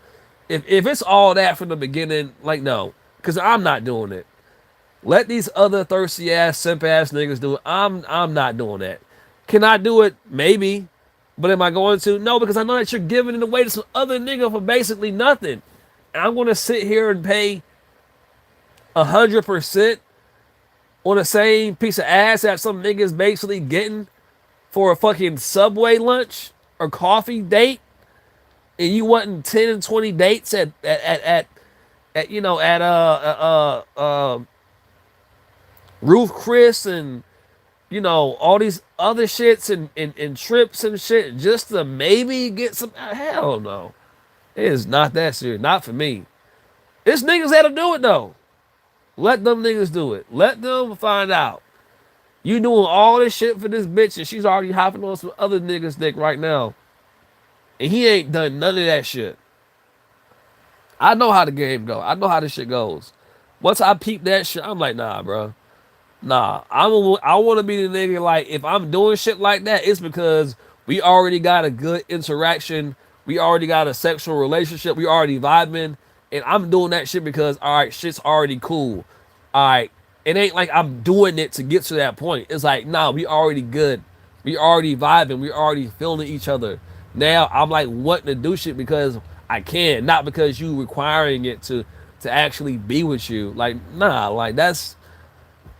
If it's all that from the beginning, like, no, because I'm not doing it. Let these other thirsty ass, simp ass niggas do it. I'm not doing that. Can I do it? Maybe. But am I going to? No, because I know that you're giving it away to some other nigga for basically nothing. And I'm gonna sit here and pay 100% on the same piece of ass that some niggas basically getting for a fucking Subway lunch or coffee date, and you wanting 10 and 20 dates at you know at Ruth Chris and you know all these other shits and trips and shit just to maybe get some. Hell no, it is not that serious. Not for me. It's niggas that'll do it though. Let them niggas do it. Let them find out. You doing all this shit for this bitch and she's already hopping on some other niggas' dick right now. And he ain't done none of that shit. I know how the game go. I know how this shit goes. Once I peep that shit, I'm like, nah, bro. Nah, I want to be the nigga. Like, if I'm doing shit like that, it's because we already got a good interaction. We already got a sexual relationship. We already vibing. And I'm doing that shit because, all right, shit's already cool. All right. It ain't like I'm doing it to get to that point. It's like, nah, we already good. We already vibing. We already feeling each other. Now I'm like wanting to do shit because I can, not because you requiring it to actually be with you. Like, nah, like that's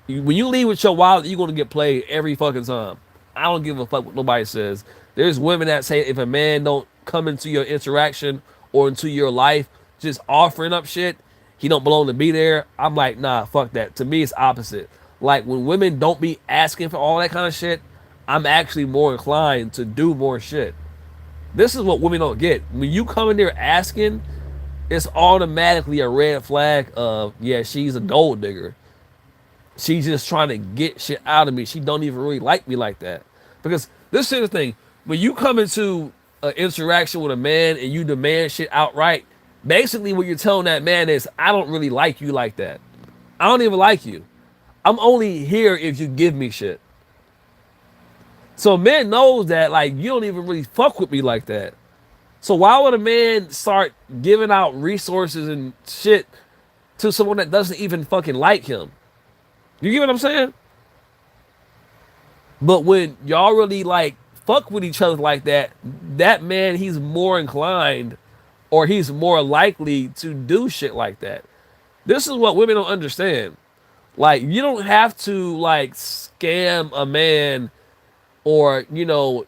when you leave with your wallet, you're gonna get played every fucking time. I don't give a fuck what nobody says. There's women that say if a man don't come into your interaction or into your life just offering up shit, he don't belong to be there. I'm like, nah, fuck that. To me, it's opposite. Like when women don't be asking for all that kind of shit, I'm actually more inclined to do more shit. This is what women don't get. When you come in there asking, it's automatically a red flag of, yeah, she's a gold digger. She's just trying to get shit out of me. She don't even really like me like that. Because this is the thing. When you come into an interaction with a man and you demand shit outright, basically what you're telling that man is, I don't really like you like that. I don't even like you. I'm only here if you give me shit. So man knows that like you don't even really fuck with me like that. So why would a man start giving out resources and shit to someone that doesn't even fucking like him? You get what I'm saying? But when y'all really like fuck with each other like that, that man, he's more inclined or he's more likely to do shit like that. This is what women don't understand. Like, you don't have to like scam a man or, you know,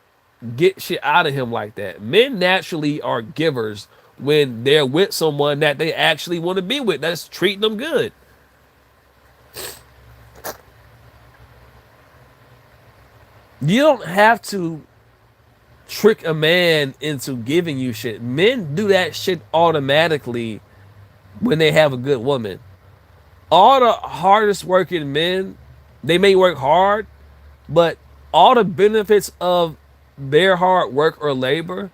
get shit out of him like that. Men naturally are givers when they're with someone that they actually want to be with, that's treating them good. You don't have to trick a man into giving you shit. Men do that shit automatically when they have a good woman. All the hardest working men, they may work hard, but all the benefits of their hard work or labor,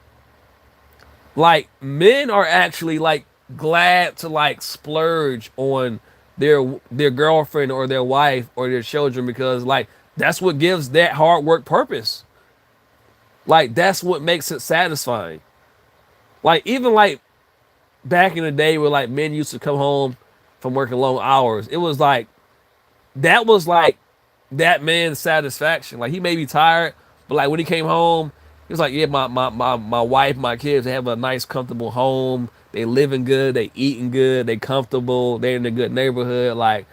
like men are actually like glad to like splurge on their girlfriend or their wife or their children because like that's what gives that hard work purpose. Like that's what makes it satisfying. Like even like back in the day where like men used to come home from working long hours, it was like that was like that man's satisfaction. Like he may be tired, but like when he came home, he was like, yeah, my wife, my kids, they have a nice, comfortable home. They living good, they eating good, they comfortable, they're in a good neighborhood. Like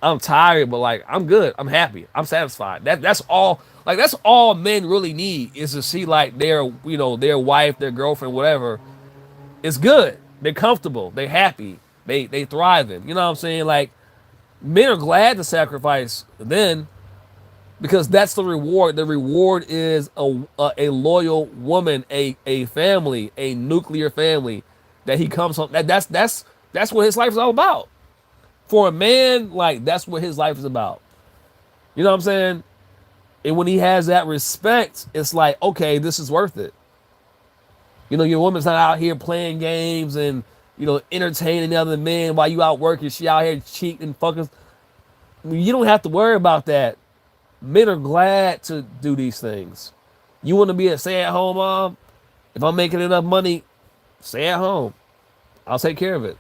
I'm tired, but like I'm good. I'm happy. I'm satisfied. That's all. Like that's all men really need is to see like their their wife, their girlfriend, whatever is good. They're comfortable. They're happy. They thriving. You know what I'm saying? Like men are glad to sacrifice then because that's the reward. The reward is a loyal woman, a family, a nuclear family that he comes home. That's what his life is all about. For a man, like that's what his life is about. You know what I'm saying? And when he has that respect, it's like, okay, this is worth it. Your woman's not out here playing games and, entertaining other men while you out working. She out here cheating and fucking. You don't have to worry about that. Men are glad to do these things. You want to be a stay at home mom? If I'm making enough money, stay at home. I'll take care of it.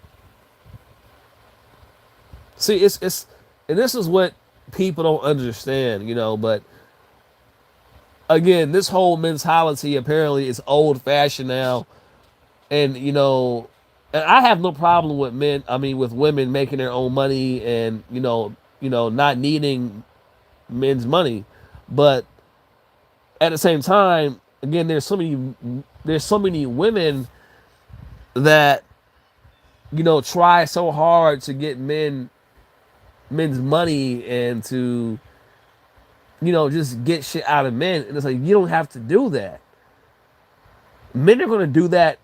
See, and this is what people don't understand, but again, this whole mentality apparently is old fashioned now, and and I have no problem with men. I mean, with women making their own money and not needing men's money, but at the same time, again, there's so many women that try so hard to get men's money and to just get shit out of men, and it's like you don't have to do that. Men are going to do that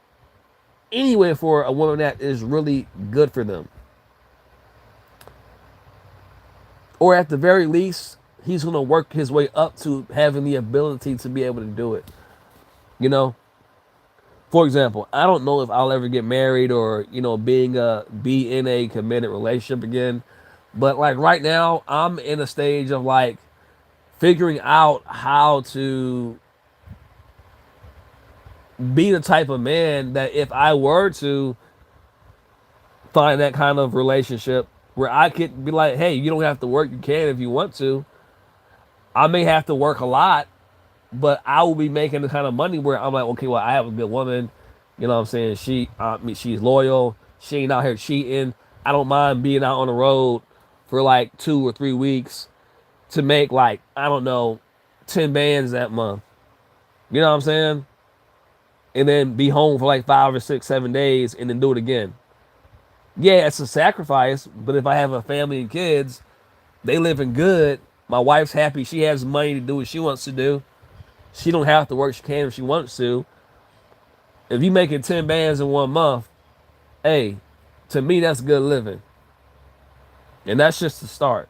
anyway for a woman that is really good for them. Or at the very least, he's going to work his way up to having the ability to be able to do it. You know? For example, I don't know if I'll ever get married or, be in a committed relationship again. But like right now, I'm in a stage of like figuring out how to be the type of man that if I were to find that kind of relationship where I could be like, hey, you don't have to work, you can if you want to. I may have to work a lot, but I will be making the kind of money where I'm like, okay, well, I have a good woman. You know what I'm saying? She's loyal. She ain't out here cheating. I don't mind being out on the road for like 2 or 3 weeks to make like, I don't know, 10 bands that month. You know what I'm saying? And then be home for like 5 or 6, 7 days and then do it again. Yeah, it's a sacrifice, but if I have a family and kids, they living good. My wife's happy. She has money to do what she wants to do. She don't have to work. She can if she wants to. If you making 10 bands in 1 month, hey, to me that's good living. And that's just the start.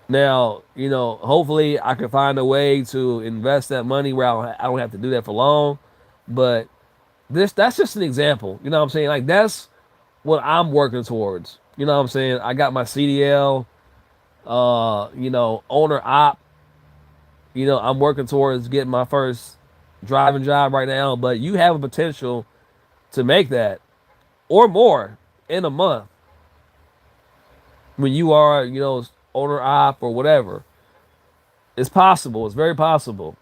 Now, hopefully I can find a way to invest that money where I don't have to do that for long. But that's just an example. You know what I'm saying? Like that's what I'm working towards. You know what I'm saying? I got my CDL, owner op. I'm working towards getting my first driving job right now, but you have a potential to make that or more in a month when you are, owner op or whatever. It's possible. It's very possible.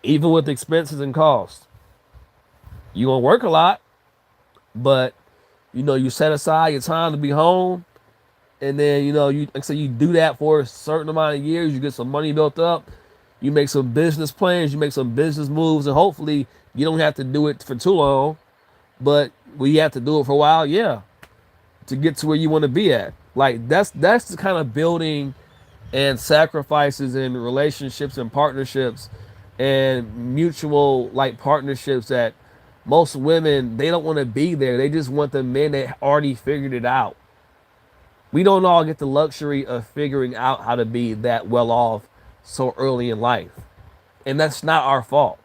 Even with expenses and costs. You're going to work a lot, but, you set aside your time to be home. And then, like I said, you do that for a certain amount of years. You get some money built up. You make some business plans. You make some business moves. And hopefully you don't have to do it for too long. But we have to do it for a while, yeah, to get to where you want to be at. Like that's the kind of building and sacrifices in relationships and partnerships and mutual like partnerships that most women they don't want to be there. They just want the men that already figured it out. We don't all get the luxury of figuring out how to be that well off so early in life. And that's not our fault.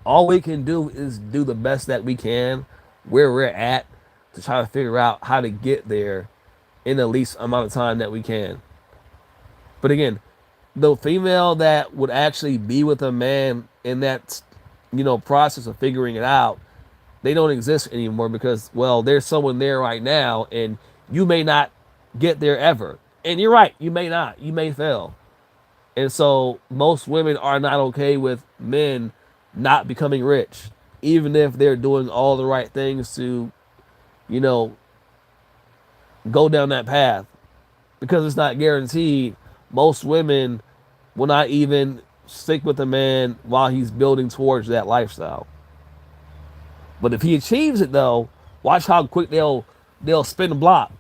All we can do is do the best that we can where we're at to try to figure out how to get there in the least amount of time that we can. But again, the female that would actually be with a man in that, process of figuring it out, they don't exist anymore because, well, there's someone there right now, and you may not get there ever. And you're right, you may not, you may fail. And so most women are not okay with men not becoming rich, even if they're doing all the right things to, you know, go down that path, because it's not guaranteed. Most women will not even stick with a man while he's building towards that lifestyle. But if he achieves it though, watch how quick they'll spin the block.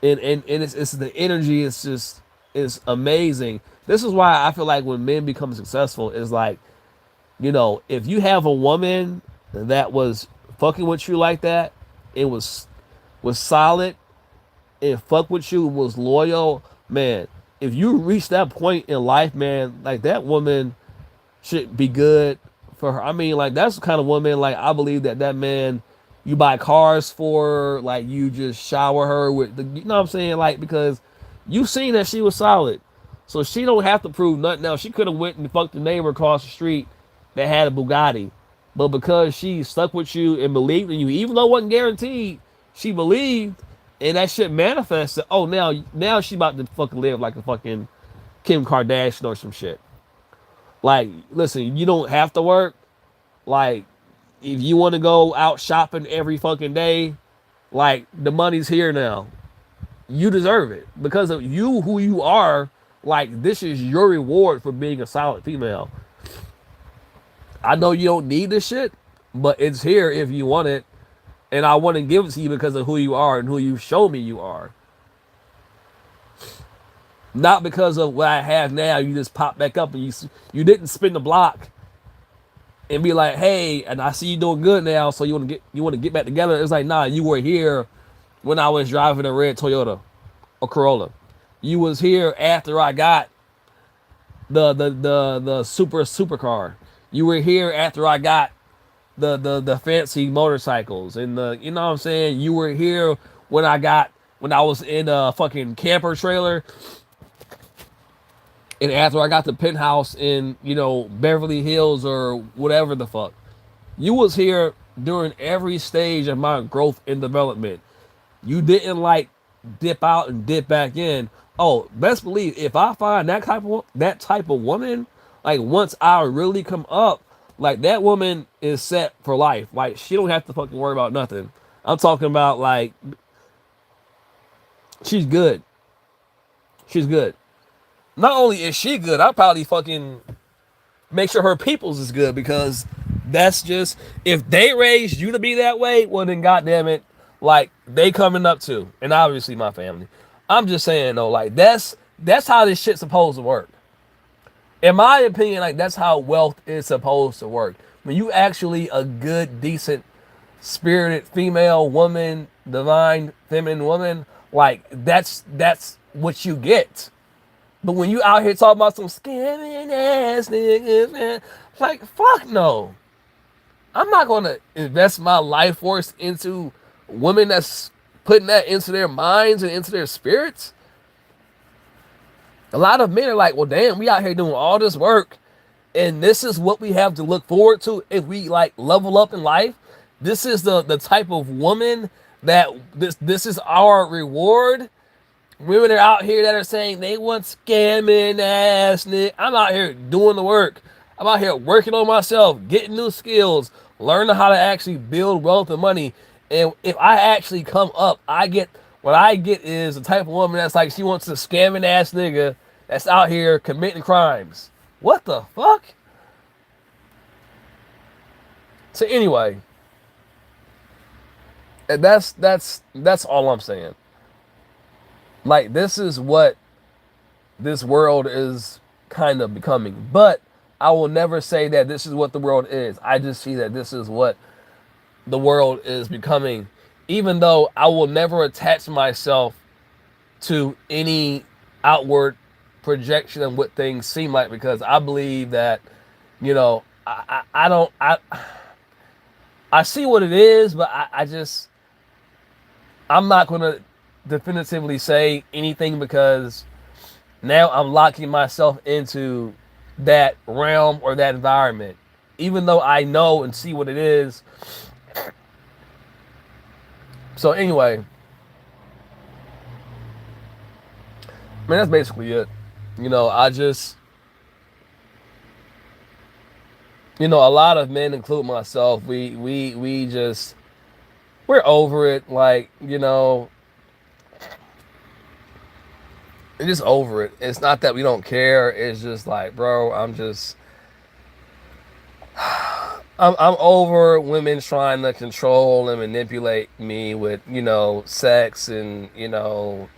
And it's the energy is just is amazing. This is why I feel like when men become successful is like, if you have a woman that was fucking with you like that, it was solid and fuck with you, was loyal, man. If you reach that point in life, man, like that woman should be good for her. I mean, like that's the kind of woman, like I believe that man, you buy cars for, like you just shower her with the, you know what I'm saying, like because you seen that she was solid, so she don't have to prove nothing else. She could have went and fucked the neighbor across the street that had a Bugatti, but because she stuck with you and believed in you, even though it wasn't guaranteed, she believed, and that shit manifested. Oh, now she about to fucking live like a fucking Kim Kardashian or some shit. Like, listen, you don't have to work. Like, if you want to go out shopping every fucking day, like, the money's here now. You deserve it. Because of you, who you are, like, this is your reward for being a solid female. I know you don't need this shit, but it's here if you want it. And I want to give it to you because of who you are and who you show me you are. Not because of what I have now. You just pop back up and you didn't spin the block and be like, hey, and I see you doing good now, so you want to get back together. It's like, nah, you were here when I was driving a red Toyota or Corolla. You was here after I got the supercar. You were here after I got the fancy motorcycles and the, you know what I'm saying? You were here when I was in a fucking camper trailer. And after I got the penthouse in, Beverly Hills or whatever the fuck, you was here during every stage of my growth and development. You didn't like dip out and dip back in. Oh, best believe if I find that type of woman, like once I really come up, like that woman is set for life. Like she don't have to fucking worry about nothing. I'm talking about like she's good. She's good. Not only is she good, I'll probably fucking make sure her people's is good, because that's just, if they raised you to be that way, well then goddamn it, like they coming up too, and obviously my family. I'm just saying though, like that's how this shit's supposed to work. In my opinion, like that's how wealth is supposed to work. When you actually a good, decent, spirited female woman, divine feminine woman, like that's what you get. But when you out here talking about some scamming ass niggas, man, like fuck no. I'm not gonna invest my life force into women that's putting that into their minds and into their spirits. A lot of men are like, well, damn, we out here doing all this work, and this is what we have to look forward to if we like level up in life. This is the type of woman that this is our reward. Women are out here that are saying they want scamming ass nigga. I'm out here doing the work. I'm out here working on myself, getting new skills, learning how to actually build wealth and money. And if I actually come up, what I get is the type of woman that's like she wants a scamming ass nigga that's out here committing crimes. What the fuck? So anyway, that's all I'm saying. Like, this is what this world is kind of becoming. But I will never say that this is what the world is. I just see that this is what the world is becoming. Even though I will never attach myself to any outward projection of what things seem like, because I believe that, I see what it is, but I'm not going to definitively say anything, because now I'm locking myself into that realm or that environment, even though I know and see what it is. So anyway, man, that's basically it. I just, a lot of men, include myself, we just, we're over it. Like, we're just over it. It's not that we don't care. It's just like, bro, I'm over women trying to control and manipulate me with, sex, and, you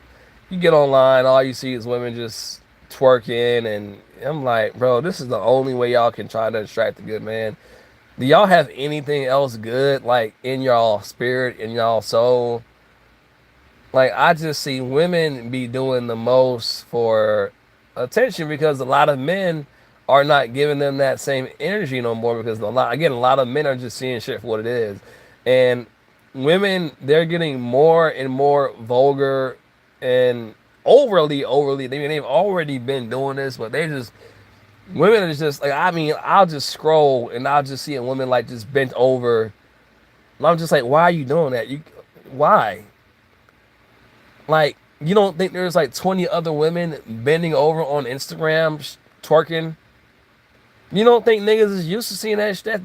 get online, all you see is women just twerking, and I'm like, bro, this is the only way y'all can try to attract a good man. Do y'all have anything else good, like, in y'all spirit, in y'all soul? Like, I just see women be doing the most for attention, because a lot of men are not giving them that same energy no more, because a lot of men are just seeing shit for what it is. And women, they're getting more and more vulgar and overly. I mean, they've already been doing this, but women are just like, I mean, I'll just scroll and I'll just see a woman like just bent over. And I'm just like, why are you doing that? Why? Like, you don't think there's like 20 other women bending over on Instagram twerking? You don't think niggas is used to seeing that shit?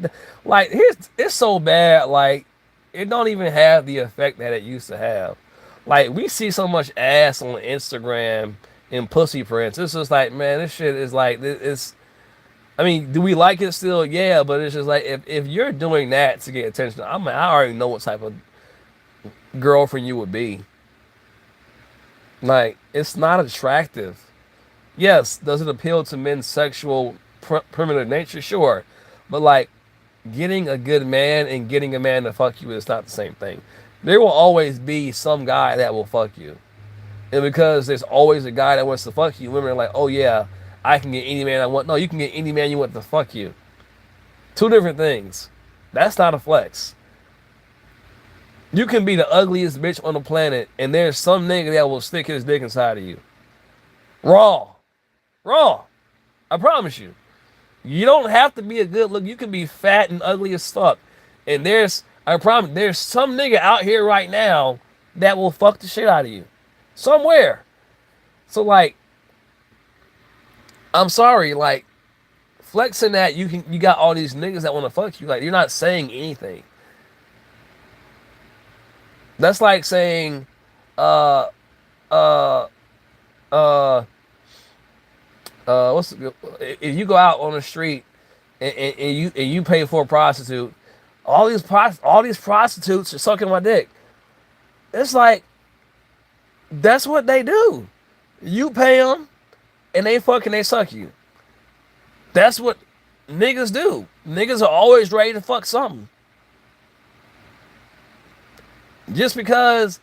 Like, it's so bad. Like, it don't even have the effect that it used to have. Like, we see so much ass on Instagram and pussy prints. It's just like, man, this shit is like, it's. I mean, do we like it still? Yeah, but it's just like, if you're doing that to get attention, I already know what type of girlfriend you would be. Like, it's not attractive. Yes, does it appeal to men's sexual primitive nature? Sure. But, like, getting a good man and getting a man to fuck you is not the same thing. There will always be some guy that will fuck you. And because there's always a guy that wants to fuck you, women are like, oh yeah, I can get any man I want. No, you can get any man you want to fuck you. Two different things. That's not a flex. You can be the ugliest bitch on the planet, and there's some nigga that will stick his dick inside of you. Raw. Raw. I promise you. You don't have to be a good look. You can be fat and ugly as fuck. And I promise, there's some nigga out here right now that will fuck the shit out of you. Somewhere. So, like, I'm sorry, like, flexing that you got all these niggas that want to fuck you. Like, you're not saying anything. That's like saying, uh, uh, uh, if you go out on the street and you pay for a prostitute, all these prostitutes are sucking my dick. It's like, that's what they do. You pay them, and they suck you. That's what niggas do. Niggas are always ready to fuck something. Just because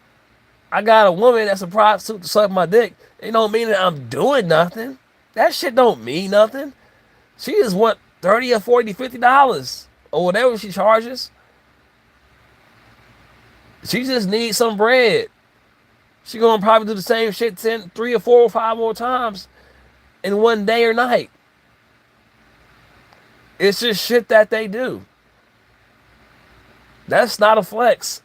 I got a woman that's a prostitute to suck my dick, it don't mean that I'm doing nothing. That shit don't mean nothing. She just want 30 or 40, $50 or whatever she charges. She just needs some bread. She gonna probably do the same shit 3 or 4 or 5 more times in one day or night. It's just shit that they do. That's not a flex.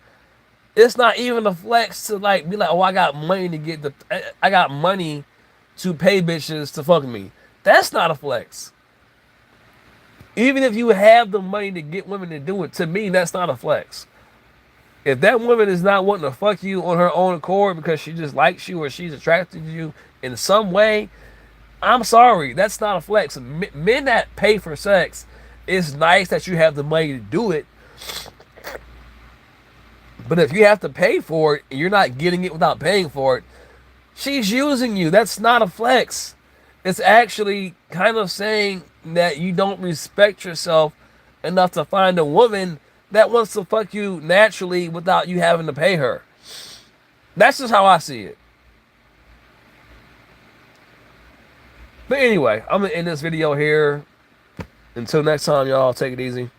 It's not even a flex to like be like, oh, I got money to pay bitches to fuck me. That's not a flex. Even if you have the money to get women to do it, to me, that's not a flex. If that woman is not wanting to fuck you on her own accord because she just likes you or she's attracted to you in some way, I'm sorry, that's not a flex. Men that pay for sex, it's nice that you have the money to do it. But if you have to pay for it and you're not getting it without paying for it, she's using you. That's not a flex. It's actually kind of saying that you don't respect yourself enough to find a woman that wants to fuck you naturally without you having to pay her. That's just how I see it. But anyway, I'm going to end this video here. Until next time, y'all, take it easy.